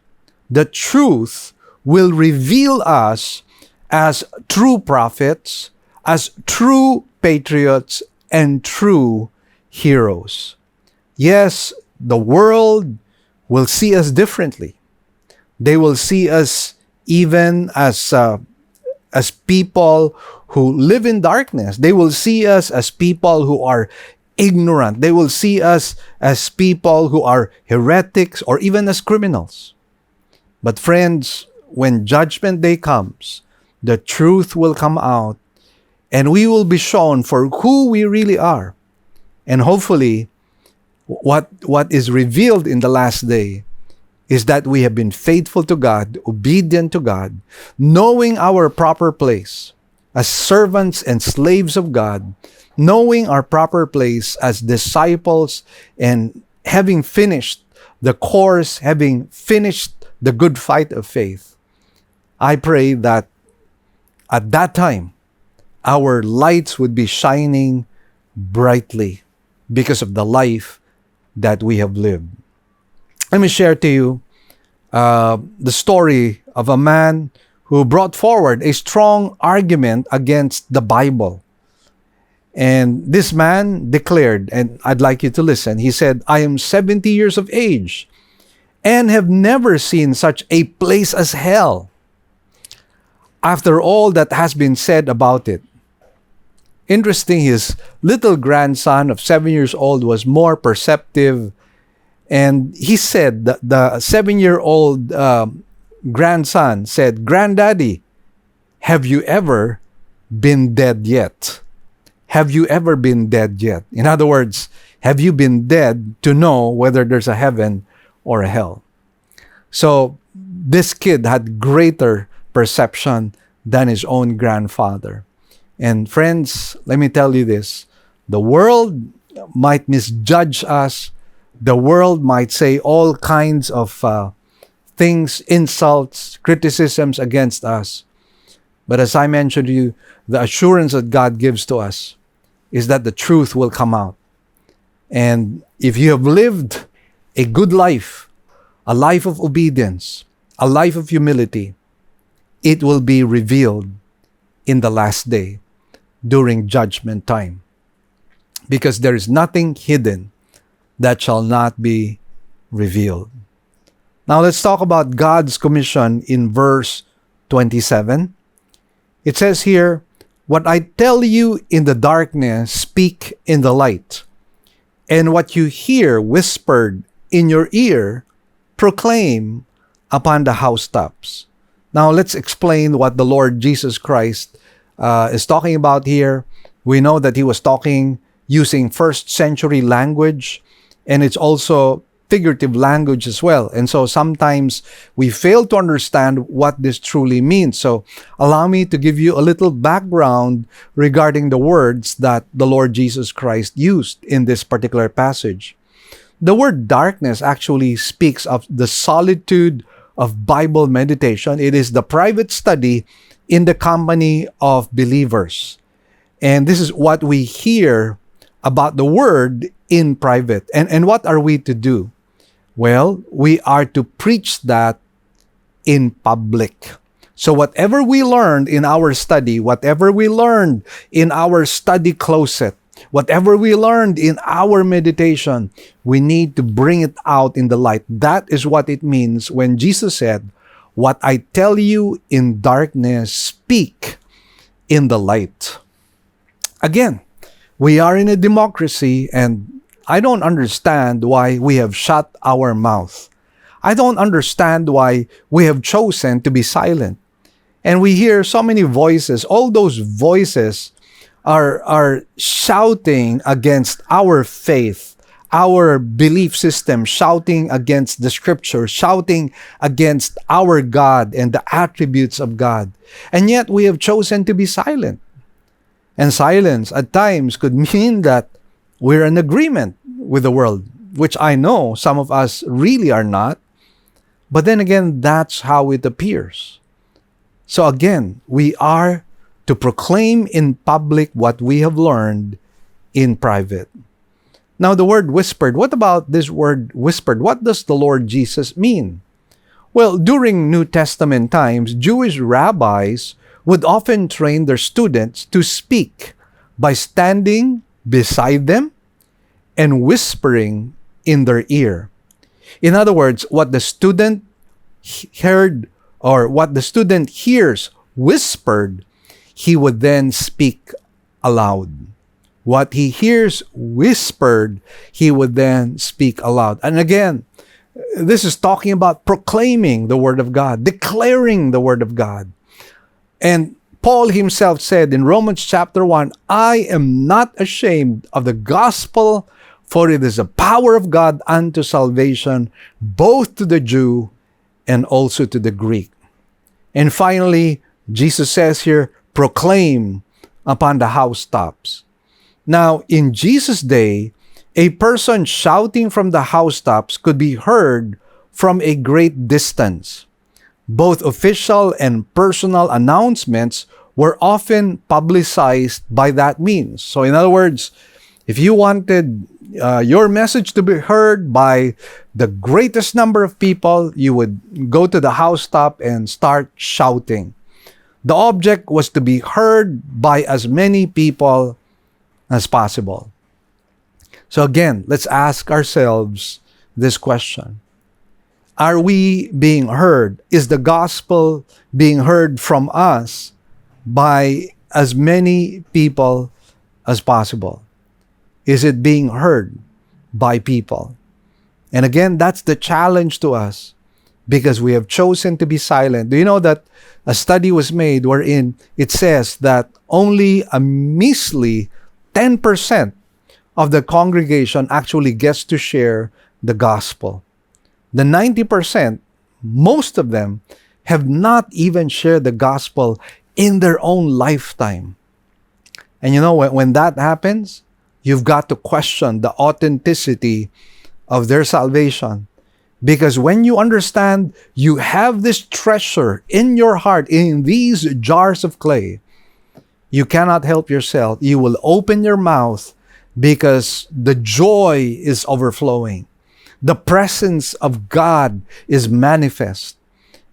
A: the truth will reveal us as true prophets, as true patriots, and true heroes. Yes, the world will see us differently. They will see us even as people who live in darkness. They will see us as people who are ignorant. They will see us as people who are heretics or even as criminals. But friends, when judgment day comes, the truth will come out and we will be shown for who we really are. And hopefully, what is revealed in the last day is that we have been faithful to God, obedient to God, knowing our proper place as servants and slaves of God, knowing our proper place as disciples, and having finished the course, having finished the good fight of faith. I pray that at that time, our lights would be shining brightly because of the life that we have lived. Let me share to you the story of a man who brought forward a strong argument against the Bible. And this man declared, and I'd like you to listen, he said, "I am 70 years of age and have never seen such a place as hell. After all that has been said about it." Interesting, his little grandson of 7 years old was more perceptive. And he said, the 7-year-old grandson said, "Granddaddy, have you ever been dead yet? Have you ever been dead yet?" In other words, have you been dead to know whether there's a heaven or a hell? So this kid had greater perception than his own grandfather. And friends, let me tell you this, The world might misjudge us. The world might say all kinds of things, insults, criticisms against us. But as I mentioned to you, the assurance that God gives to us is that the truth will come out. And if you have lived a good life, a life of obedience, a life of humility, it will be revealed in the last day during judgment time. Because there is nothing hidden that shall not be revealed. Now let's talk about God's commission in verse 27. It says here, "What I tell you in the darkness, speak in the light. And what you hear whispered in your ear, proclaim upon the housetops." Now let's explain what the Lord Jesus Christ is talking about here. We know that he was talking using first century language, and it's also figurative language as well. And so sometimes we fail to understand what this truly means. So allow me to give you a little background regarding the words that the Lord Jesus Christ used in this particular passage. The word darkness actually speaks of the solitude of Bible meditation. It is the private study in the company of believers. And this is what we hear about the word in private. And what are we to do? Well, we are to preach that in public. So whatever we learned in our study, whatever we learned in our study closet, whatever we learned in our meditation, we need to bring it out in the light. That is what it means when Jesus said, "What I tell you in darkness, speak in the light." Again, we are in a democracy, and I don't understand why we have shut our mouth. I don't understand why we have chosen to be silent. And we hear so many voices. All those voices are shouting against our faith, our belief system, shouting against the scripture, shouting against our God and the attributes of God. And yet we have chosen to be silent. And silence at times could mean that we're in agreement with the world, which I know some of us really are not. But then again, that's how it appears. So again, we are to proclaim in public what we have learned in private. Now, the word whispered, what about this word whispered? What does the Lord Jesus mean? Well, during New Testament times, Jewish rabbis would often train their students to speak by standing beside them and whispering in their ear. In other words, what the student heard or what the student hears whispered, he would then speak aloud. What he hears whispered, he would then speak aloud. And again, this is talking about proclaiming the word of God, declaring the word of God. And Paul himself said in Romans chapter 1, "I am not ashamed of the gospel, for it is the power of God unto salvation, both to the Jew and also to the Greek." And finally, Jesus says here, proclaim upon the housetops. Now, in Jesus' day, a person shouting from the housetops could be heard from a great distance. Both official and personal announcements were often publicized by that means. So in other words, if you wanted your message to be heard by the greatest number of people, you would go to the housetop and start shouting. The object was to be heard by as many people as possible. So again, let's ask ourselves this question. Are we being heard? Is the gospel being heard from us by as many people as possible? Is it being heard by people? And again, that's the challenge to us because we have chosen to be silent. Do you know that a study was made wherein it says that only a measly 10% of the congregation actually gets to share the gospel. The 90%, most of them, have not even shared the gospel in their own lifetime. And you know, when that happens, You've got to question the authenticity of their salvation. Because when you understand you have this treasure in your heart, in these jars of clay, you cannot help yourself. You will open your mouth because the joy is overflowing. The presence of God is manifest.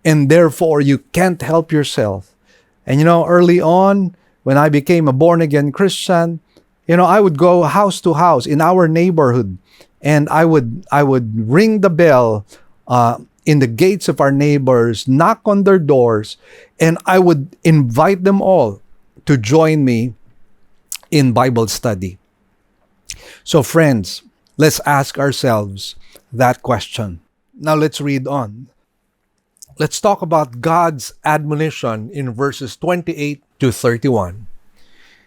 A: And therefore, you can't help yourself. And early on, when I became a born-again Christian, I would go house to house in our neighborhood. And I would ring the bell in the gates of our neighbors, knock on their doors, and I would invite them all to join me in Bible study. So friends, let's ask ourselves that question. Now let's read on. Let's talk about God's admonition in verses 28 to 31.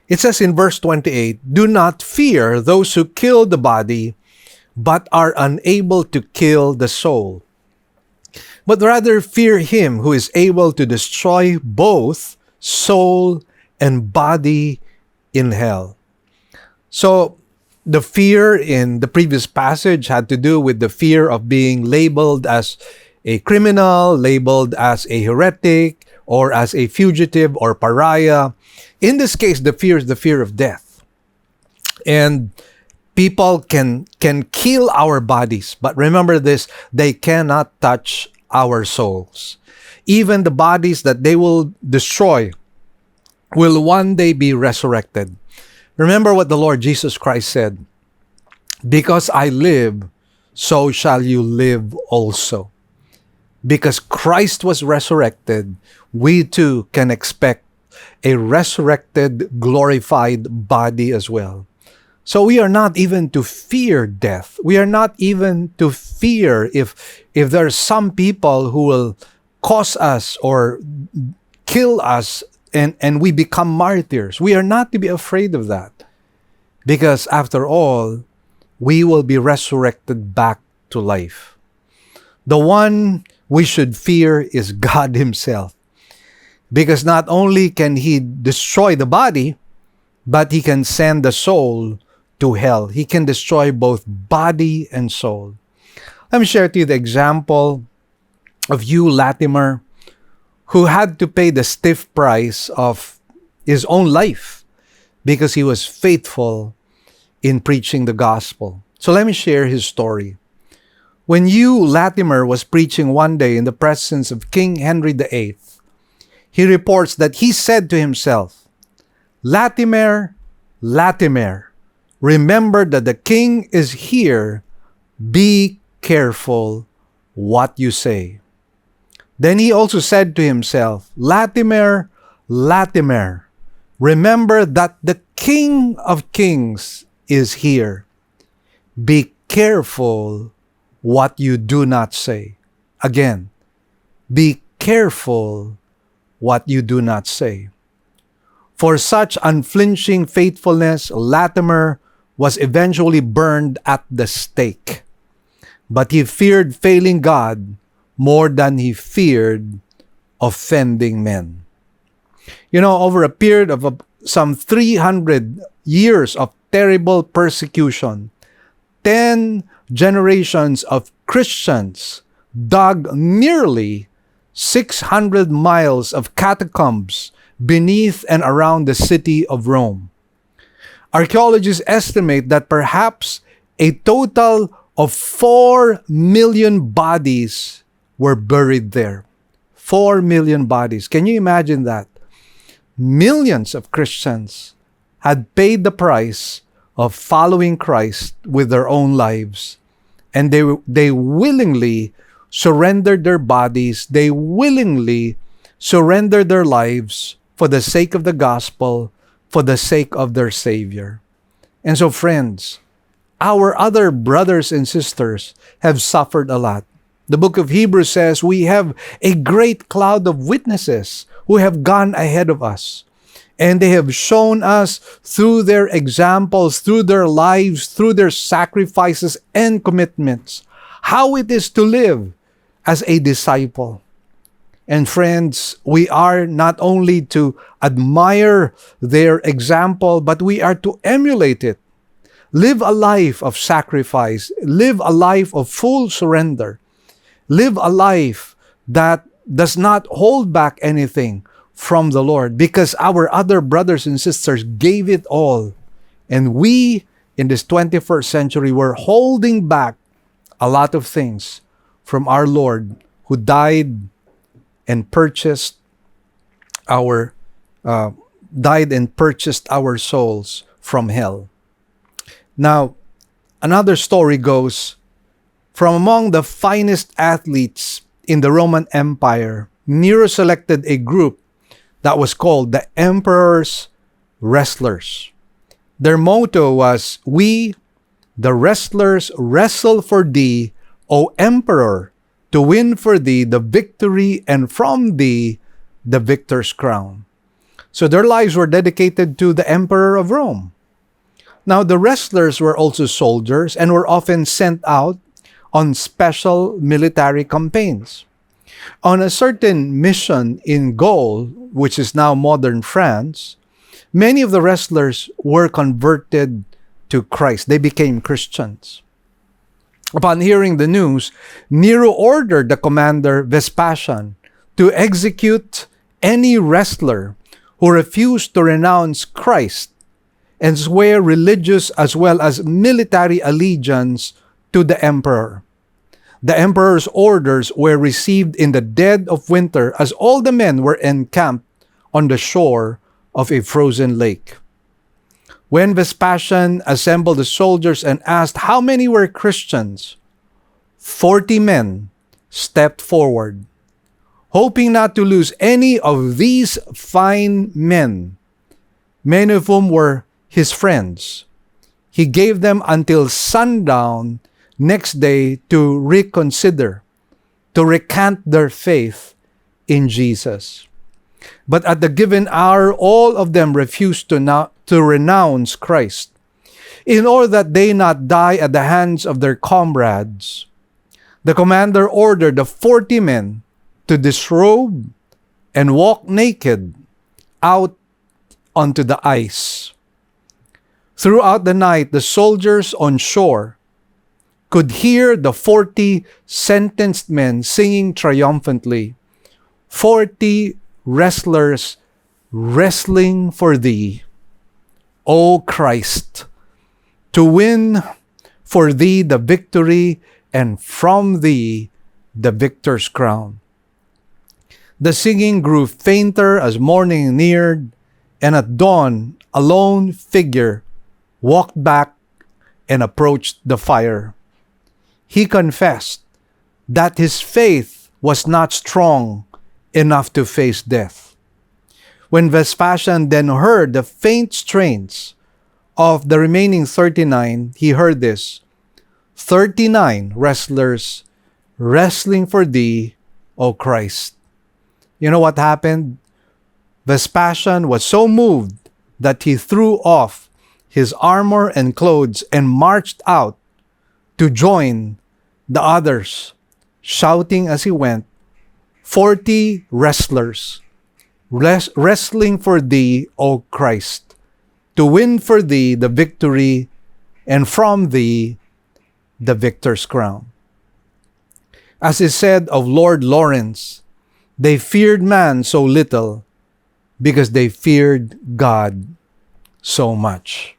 A: It says in verse 28, "Do not fear those who kill the body, but are unable to kill the soul. But rather fear him who is able to destroy both soul and body in hell." So, the fear in the previous passage had to do with the fear of being labeled as a criminal, labeled as a heretic, or as a fugitive or pariah. In this case, the fear is the fear of death. And people can kill our bodies, but remember this, they cannot touch our souls. Even the bodies that they will destroy will one day be resurrected. Remember what the Lord Jesus Christ said, "Because I live, so shall you live also." Because Christ was resurrected, we too can expect a resurrected, glorified body as well. So we are not even to fear death. We are not even to fear if there are some people who will cause us or kill us and we become martyrs. We are not to be afraid of that. Because after all, we will be resurrected back to life. The one we should fear is God Himself. Because not only can He destroy the body, but He can send the soul to hell. He can destroy both body and soul. Let me share to you the example of Hugh Latimer, who had to pay the stiff price of his own life because he was faithful in preaching the gospel. So let me share his story. When Hugh Latimer was preaching one day in the presence of King Henry VIII, he reports that he said to himself, "Latimer, Latimer, remember that the king is here. Be careful what you say." Then he also said to himself, "Latimer, Latimer, remember that the King of Kings is here. Be careful what you do not say." Again, be careful what you do not say. For such unflinching faithfulness, Latimer was eventually burned at the stake. But he feared failing God more than he feared offending men. Over a period of some 300 years of terrible persecution, 10 generations of Christians dug nearly 600 miles of catacombs beneath and around the city of Rome. Archaeologists estimate that perhaps a total of 4 million bodies were buried there. 4 million bodies. Can you imagine that? Millions of Christians had paid the price of following Christ with their own lives. And they willingly surrendered their bodies. They willingly surrendered their lives for the sake of the gospel, for the sake of their Savior. And so, friends, our other brothers and sisters have suffered a lot. The book of Hebrews says we have a great cloud of witnesses who have gone ahead of us. And they have shown us through their examples, through their lives, through their sacrifices and commitments, how it is to live as a disciple. And friends, we are not only to admire their example, but we are to emulate it. Live a life of sacrifice. Live a life of full surrender. Live a life that does not hold back anything from the Lord, because our other brothers and sisters gave it all. And we, in this 21st century, were holding back a lot of things from our Lord, who died and purchased our souls from hell. Now, another story goes, from among the finest athletes in the Roman Empire, Nero selected a group that was called the Emperor's Wrestlers. Their motto was, "We, the wrestlers, wrestle for thee, O Emperor, to win for thee the victory, and from thee the victor's crown." So their lives were dedicated to the Emperor of Rome. Now, the wrestlers were also soldiers and were often sent out on special military campaigns. On a certain mission in Gaul, which is now modern France, many of the wrestlers were converted to Christ. They became Christians. Upon hearing the news, Nero ordered the commander Vespasian to execute any wrestler who refused to renounce Christ and swear religious as well as military allegiance to the emperor. The emperor's orders were received in the dead of winter, as all the men were encamped on the shore of a frozen lake. When Vespasian assembled the soldiers and asked how many were Christians, 40 men stepped forward. Hoping not to lose any of these fine men, many of whom were his friends, he gave them until sundown next day to reconsider, to recant their faith in Jesus. But at the given hour, all of them refused to renounce Christ. In order that they not die at the hands of their comrades, the commander ordered the 40 men to disrobe and walk naked out onto the ice. Throughout the night, the soldiers on shore could hear the 40 sentenced men singing triumphantly, 40 wrestlers wrestling for thee, O Christ, to win for thee the victory, and from thee the victor's crown. The singing grew fainter as morning neared, and at dawn a lone figure walked back and approached the fire. He confessed that his faith was not strong enough to face death. When Vespasian then heard the faint strains of the remaining 39, he heard this: 39 wrestlers wrestling for thee, O Christ. You know what happened? Vespasian was so moved that he threw off his armor and clothes and marched out to join the others, shouting as he went, 40 wrestlers wrestling for thee, O Christ, to win for thee the victory, and from thee the victor's crown. As is said of Lord Lawrence, they feared man so little because they feared God so much.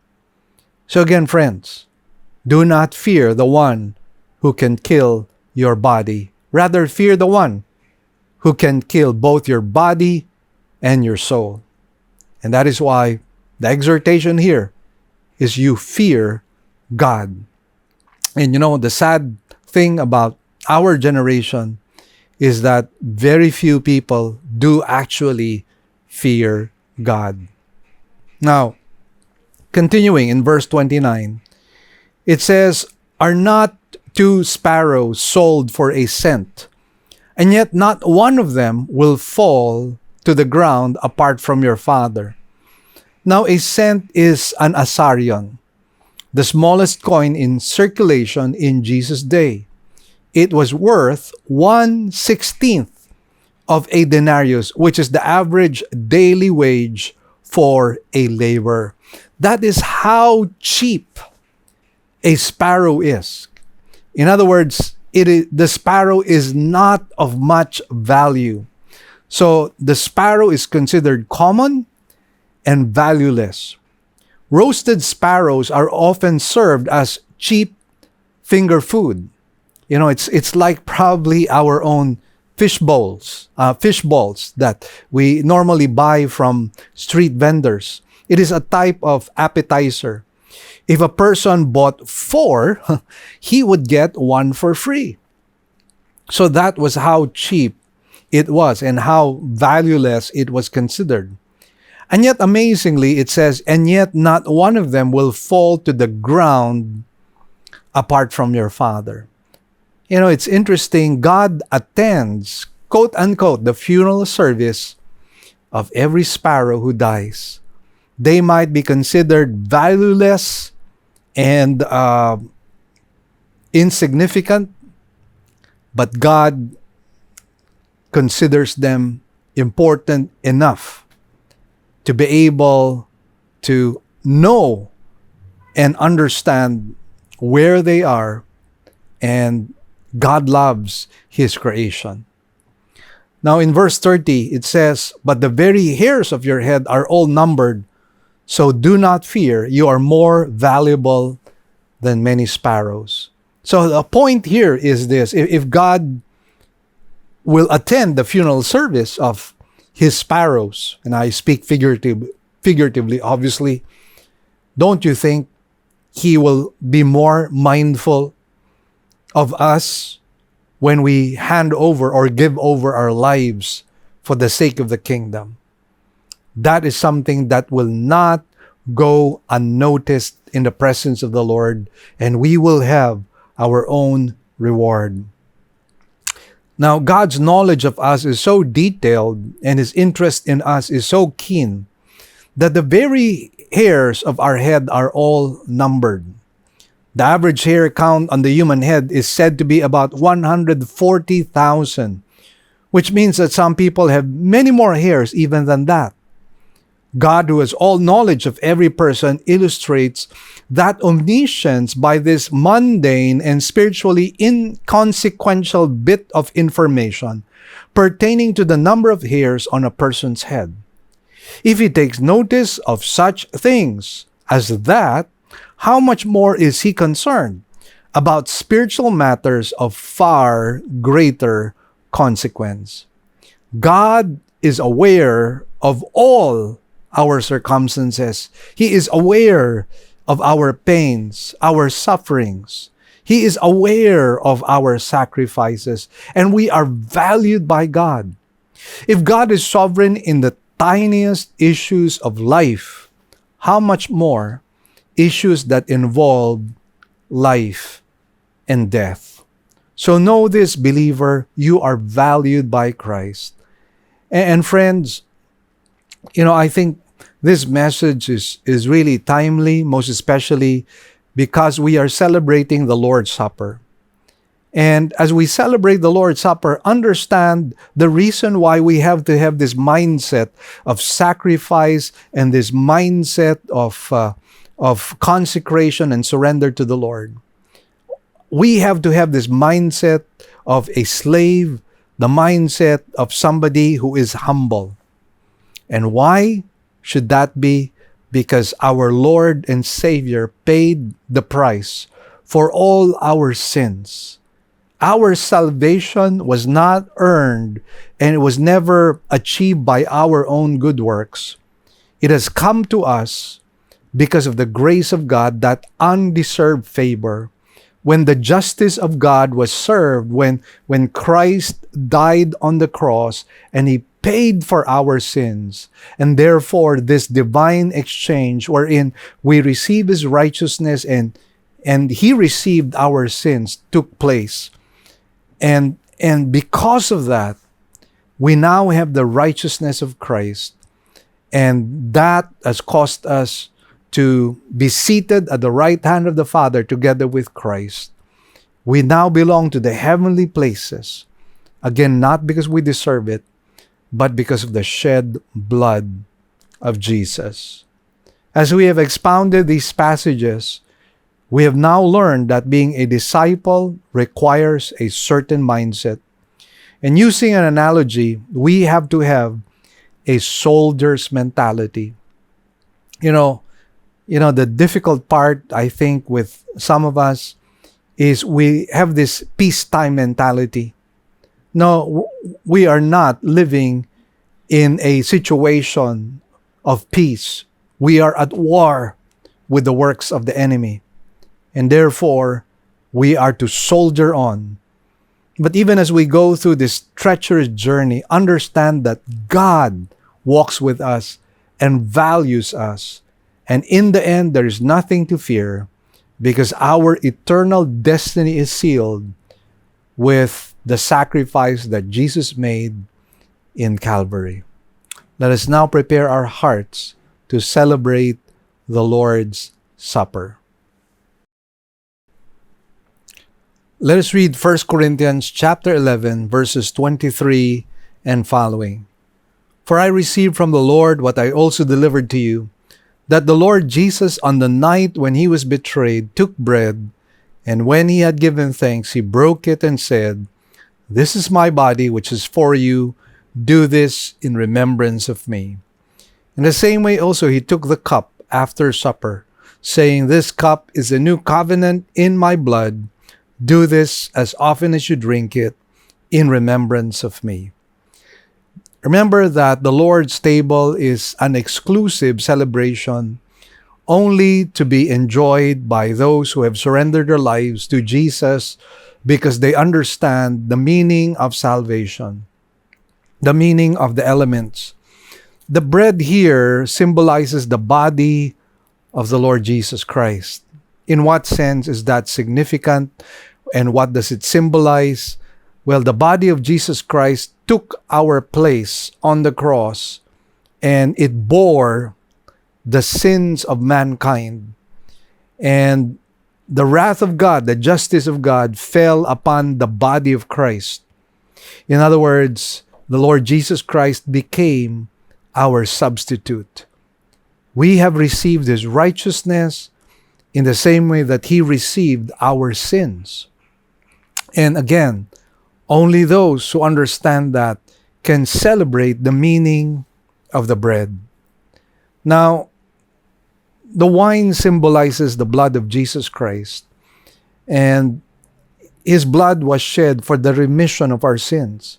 A: So again, friends, do not fear the one who can kill your body. Rather, fear the one who can kill both your body and your soul. And that is why the exhortation here is you fear God. And you know, the sad thing about our generation is that very few people do actually fear God. Now, continuing in verse 29, it says, "Are not 2 sparrows sold for a cent? And yet not one of them will fall to the ground apart from your Father." Now, a cent is an asarion, the smallest coin in circulation in Jesus' day. It was worth 1/16 of a denarius, which is the average daily wage for a laborer. That is how cheap a sparrow is. In other words, the sparrow is not of much value. So the sparrow is considered common and valueless. Roasted sparrows are often served as cheap finger food. You know, it's like probably our own fish balls that we normally buy from street vendors. It is a type of appetizer. If a person bought 4, he would get 1 for free. So that was how cheap it was and how valueless it was considered. And yet, amazingly, it says, and yet not one of them will fall to the ground apart from your Father. You know, it's interesting. God attends, quote unquote, the funeral service of every sparrow who dies. They might be considered valueless and insignificant, but God considers them important enough to be able to know and understand where they are, and God loves His creation. Now in verse 30, it says, but the very hairs of your head are all numbered, so do not fear, you are more valuable than many sparrows. So the point here is this: if God will attend the funeral service of His sparrows, and I speak figuratively, obviously, don't you think He will be more mindful of us when we hand over or give over our lives for the sake of the kingdom? That is something that will not go unnoticed in the presence of the Lord, and we will have our own reward. Now, God's knowledge of us is so detailed and His interest in us is so keen that the very hairs of our head are all numbered. The average hair count on the human head is said to be about 140,000, which means that some people have many more hairs even than that. God, who has all knowledge of every person, illustrates that omniscience by this mundane and spiritually inconsequential bit of information pertaining to the number of hairs on a person's head. If He takes notice of such things as that, how much more is He concerned about spiritual matters of far greater consequence? God is aware of all our circumstances. He is aware of our pains, our sufferings. He is aware of our sacrifices, and we are valued by God. If God is sovereign in the tiniest issues of life, how much more issues that involve life and death? So know this, believer, you are valued by Christ. And friends, you know, I think this message is really timely, most especially because we are celebrating the Lord's Supper. And as we celebrate the Lord's Supper, understand the reason why we have to have this mindset of sacrifice and this mindset of consecration and surrender to the Lord. We have to have this mindset of a slave, the mindset of somebody who is humble. And why should that be? Because our Lord and Savior paid the price for all our sins. Our salvation was not earned, and it was never achieved by our own good works. It has come to us because of the grace of God, that undeserved favor. When the justice of God was served, when Christ died on the cross and He paid for our sins, and therefore this divine exchange wherein we receive His righteousness and He received our sins took place. And because of that, we now have the righteousness of Christ, and that has caused us to be seated at the right hand of the Father together with Christ. We now belong to the heavenly places. Again, not because we deserve it, but because of the shed blood of Jesus. As we have expounded these passages, We have now learned that being a disciple requires a certain mindset. And using an analogy, we have to have a soldier's mentality. You know, the difficult part, I think, with some of us is we have this peacetime mentality. No, we are not living in a situation of peace. We are at war with the works of the enemy. And therefore, we are to soldier on. But even as we go through this treacherous journey, understand that God walks with us and values us. And in the end, there is nothing to fear because our eternal destiny is sealed with the sacrifice that Jesus made in Calvary. Let us now prepare our hearts to celebrate the Lord's Supper. Let us read 1 Corinthians chapter 11, verses 23 and following. For I received from the Lord what I also delivered to you, that the Lord Jesus, on the night when he was betrayed, took bread, and when he had given thanks, he broke it and said, "This is my body, which is for you. Do this in remembrance of me." In the same way also he took the cup after supper, saying, "This cup is the new covenant in my blood. Do this as often as you drink it in remembrance of me." Remember that the Lord's table is an exclusive celebration only to be enjoyed by those who have surrendered their lives to Jesus because they understand the meaning of salvation, the meaning of the elements. The bread here symbolizes the body of the Lord Jesus Christ. In what sense is that significant? And what does it symbolize? Well, the body of Jesus Christ took our place on the cross and it bore the sins of mankind. And the wrath of God, the justice of God fell upon the body of Christ. In other words, the Lord Jesus Christ became our substitute. We have received his righteousness in the same way that he received our sins. And again, only those who understand that can celebrate the meaning of the bread. Now, the wine symbolizes the blood of Jesus Christ, and his blood was shed for the remission of our sins.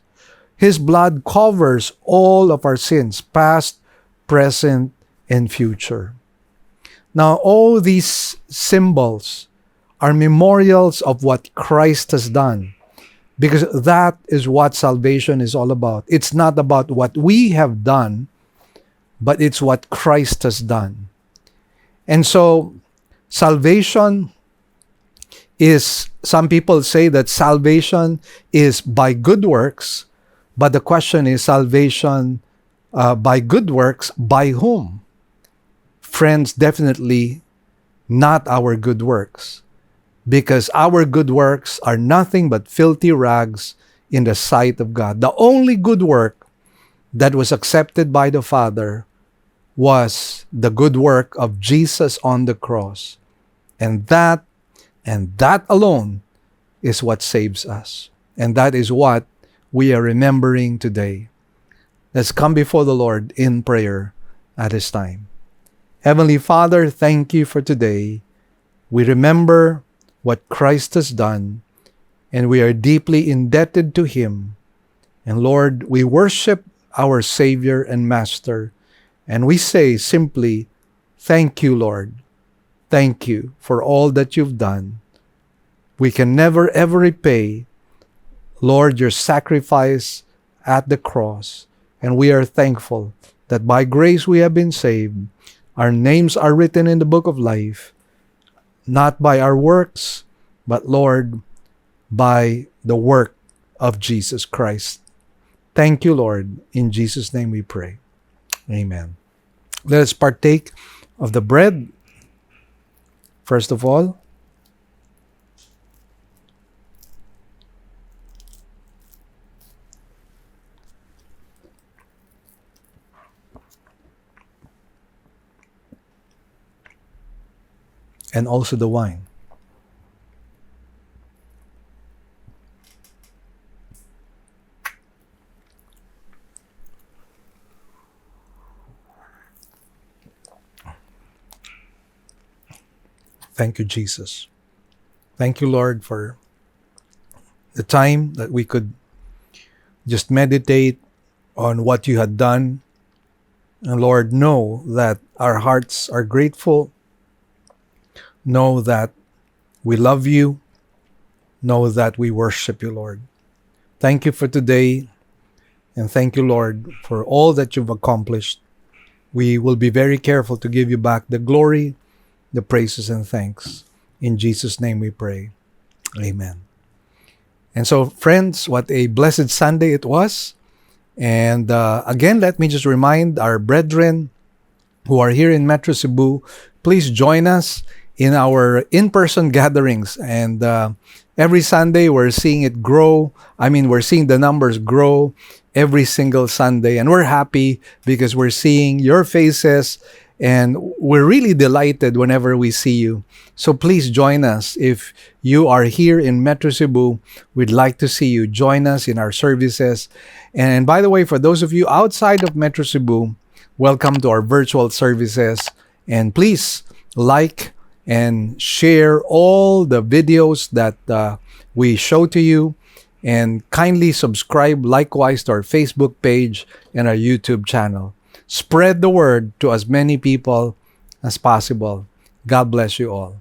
A: His blood covers all of our sins, past, present, and future. Now, all these symbols are memorials of what Christ has done, because that is what salvation is all about. It's not about what we have done, but it's what Christ has done. And so, salvation is, some people say that salvation is by good works, but the question is, salvation by good works, by whom? Friends, definitely not our good works, because our good works are nothing but filthy rags in the sight of God. The only good work that was accepted by the Father was the good work of Jesus on the cross. And that alone is what saves us. And that is what we are remembering today. Let's come before the Lord in prayer at this time. Heavenly Father, thank you for today. We remember what Christ has done, and we are deeply indebted to him. And Lord, we worship our Savior and Master, and we say simply, thank you, Lord. Thank you for all that you've done. We can never ever repay, Lord, your sacrifice at the cross, and we are thankful that by grace we have been saved. Our names are written in the book of life, not by our works, but Lord, by the work of Jesus Christ. Thank you, Lord. In Jesus' name we pray. Amen. Let us partake of the bread. First of all, and also the wine. Thank you, Jesus. Thank you, Lord, for the time that we could just meditate on what you had done. And Lord, know that our hearts are grateful. Know that we love you. Know that we worship you, Lord. Thank you for today. And thank you, Lord, for all that you've accomplished. We will be very careful to give you back the glory, the praises, and thanks. In Jesus' name we pray. Amen. And so, friends, what a blessed Sunday it was. And again, let me just remind our brethren who are here in Metro Cebu, please join us in our in-person gatherings. And every Sunday, we're seeing it grow. We're seeing the numbers grow every single Sunday. And we're happy because we're seeing your faces. And we're really delighted whenever we see you. So please join us. If you are here in Metro Cebu, we'd like to see you. Join us in our services. And by the way, for those of you outside of Metro Cebu, welcome to our virtual services. And please like and share all the videos that we show to you. And kindly subscribe likewise to our Facebook page and our YouTube channel. Spread the word to as many people as possible. God bless you all.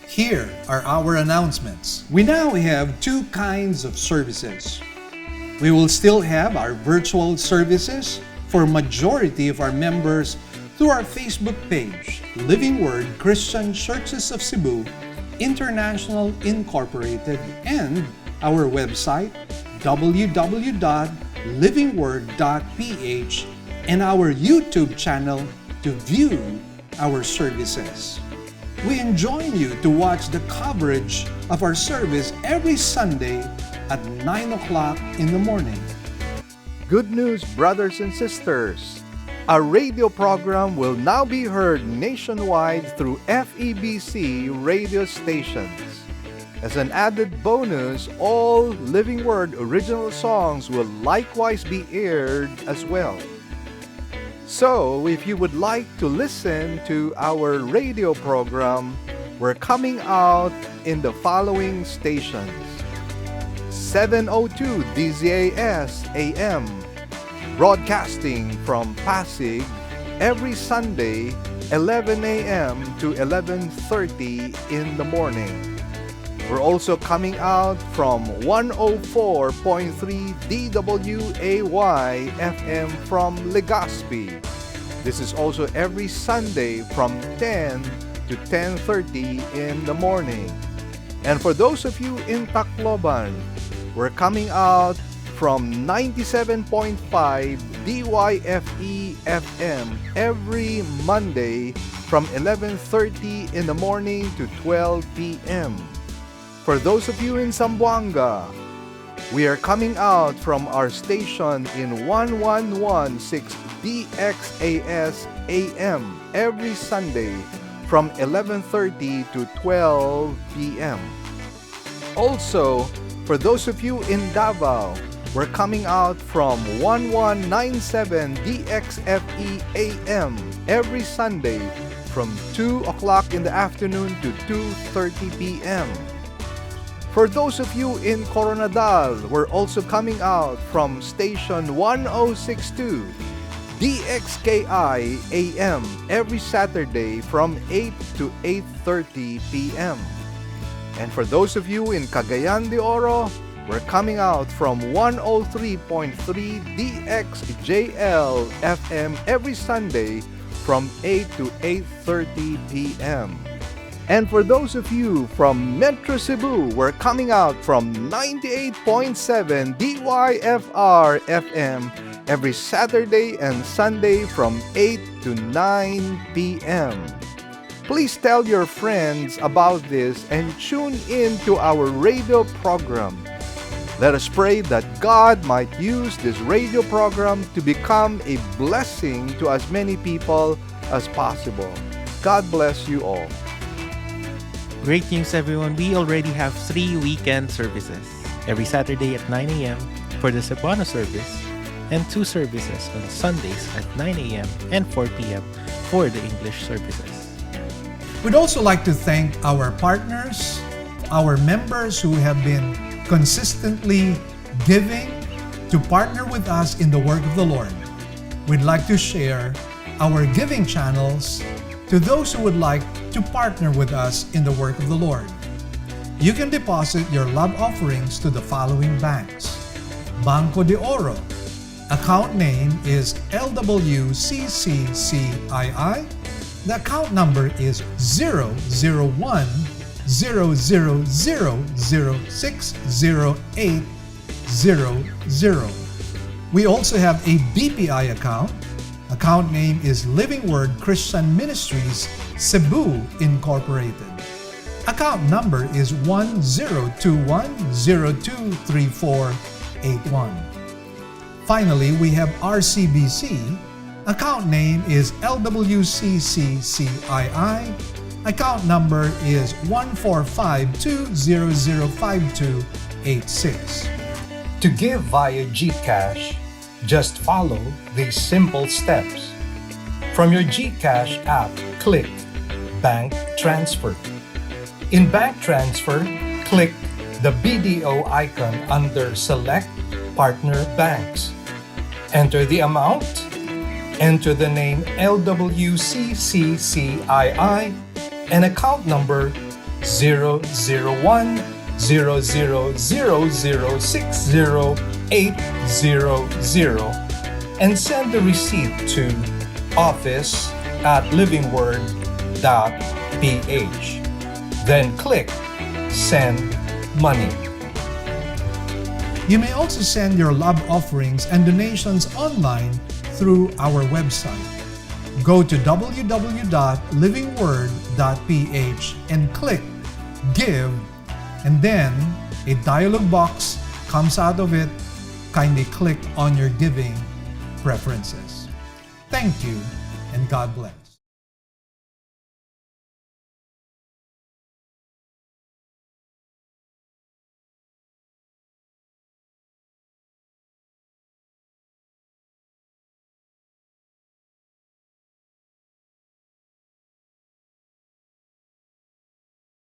F: Here are our announcements. We now have two kinds of services. We will still have our virtual services for majority of our members through our Facebook page, Living Word Christian Churches of Cebu, International Incorporated, and our website, www.livingword.ph, and our YouTube channel to view our services. We enjoin you to watch the coverage of our service every Sunday at 9 o'clock in the morning.
A: Good news, brothers and sisters. Our radio program will now be heard nationwide through FEBC radio stations. As an added bonus, all Living Word original songs will likewise be aired as well. So, if you would like to listen to our radio program, we're coming out in the following stations. 702 DZAS AM, broadcasting from Pasig every Sunday, 11 a.m. to 11:30 in the morning. We're also coming out from 104.3 DWAY FM from Legazpi. This is also every Sunday from 10 to 10:30 in the morning. And for those of you in Tacloban, we're coming out from 97.5 DYFE FM every Monday from 11:30 in the morning to 12 p.m. For those of you in Zamboanga, we are coming out from our station in 1116 DXAS AM every Sunday from 11:30 to 12 p.m. Also, for those of you in Davao, we're coming out from 1197 DXFE AM every Sunday from 2 o'clock in the afternoon to 2:30 p.m. For those of you in Coronadal, we're also coming out from station 1062 DXKI AM every Saturday from 8 to 8:30 p.m. And for those of you in Cagayan de Oro, we're coming out from 103.3 DXJL FM every Sunday from 8 to 8:30 p.m. And for those of you from Metro Cebu, we're coming out from 98.7 DYFR FM every Saturday and Sunday from 8 to 9 p.m. Please tell your friends about this and tune in to our radio program. Let us pray that God might use this radio program to become a blessing to as many people as possible. God bless you all.
E: Great news, everyone. We already have 3 weekend services every Saturday at 9 a.m. for the Cebuano service and 2 services on Sundays at 9 a.m. and 4 p.m. for the English services.
F: We'd also like to thank our partners, our members who have been consistently giving to partner with us in the work of the Lord. We'd like to share our giving channels to those who would like to partner with us in the work of the Lord. You can deposit your love offerings to the following banks. Banco de Oro. Account name is LWCCCII. The account number is 001-000-60800. We also have a BPI account. Account name is Living Word Christian Ministries, Cebu Incorporated. Account number is 1021023481. Finally, we have RCBC. Account name is LWCCCII. Account number is 14520052886.
A: To give via GCash, just follow these simple steps. From your GCash app, click Bank Transfer. In Bank Transfer, click the BDO icon under Select Partner Banks. Enter the amount, enter the name LWCCCII and account number 001-000-60800 and send the receipt to office@livingword.ph. Then click Send Money.
F: You may also send your love offerings and donations online through our website. Go to www.livingword.ph and click Give, and then a dialog box comes out of it. Kindly click on your giving preferences. Thank you, and God bless.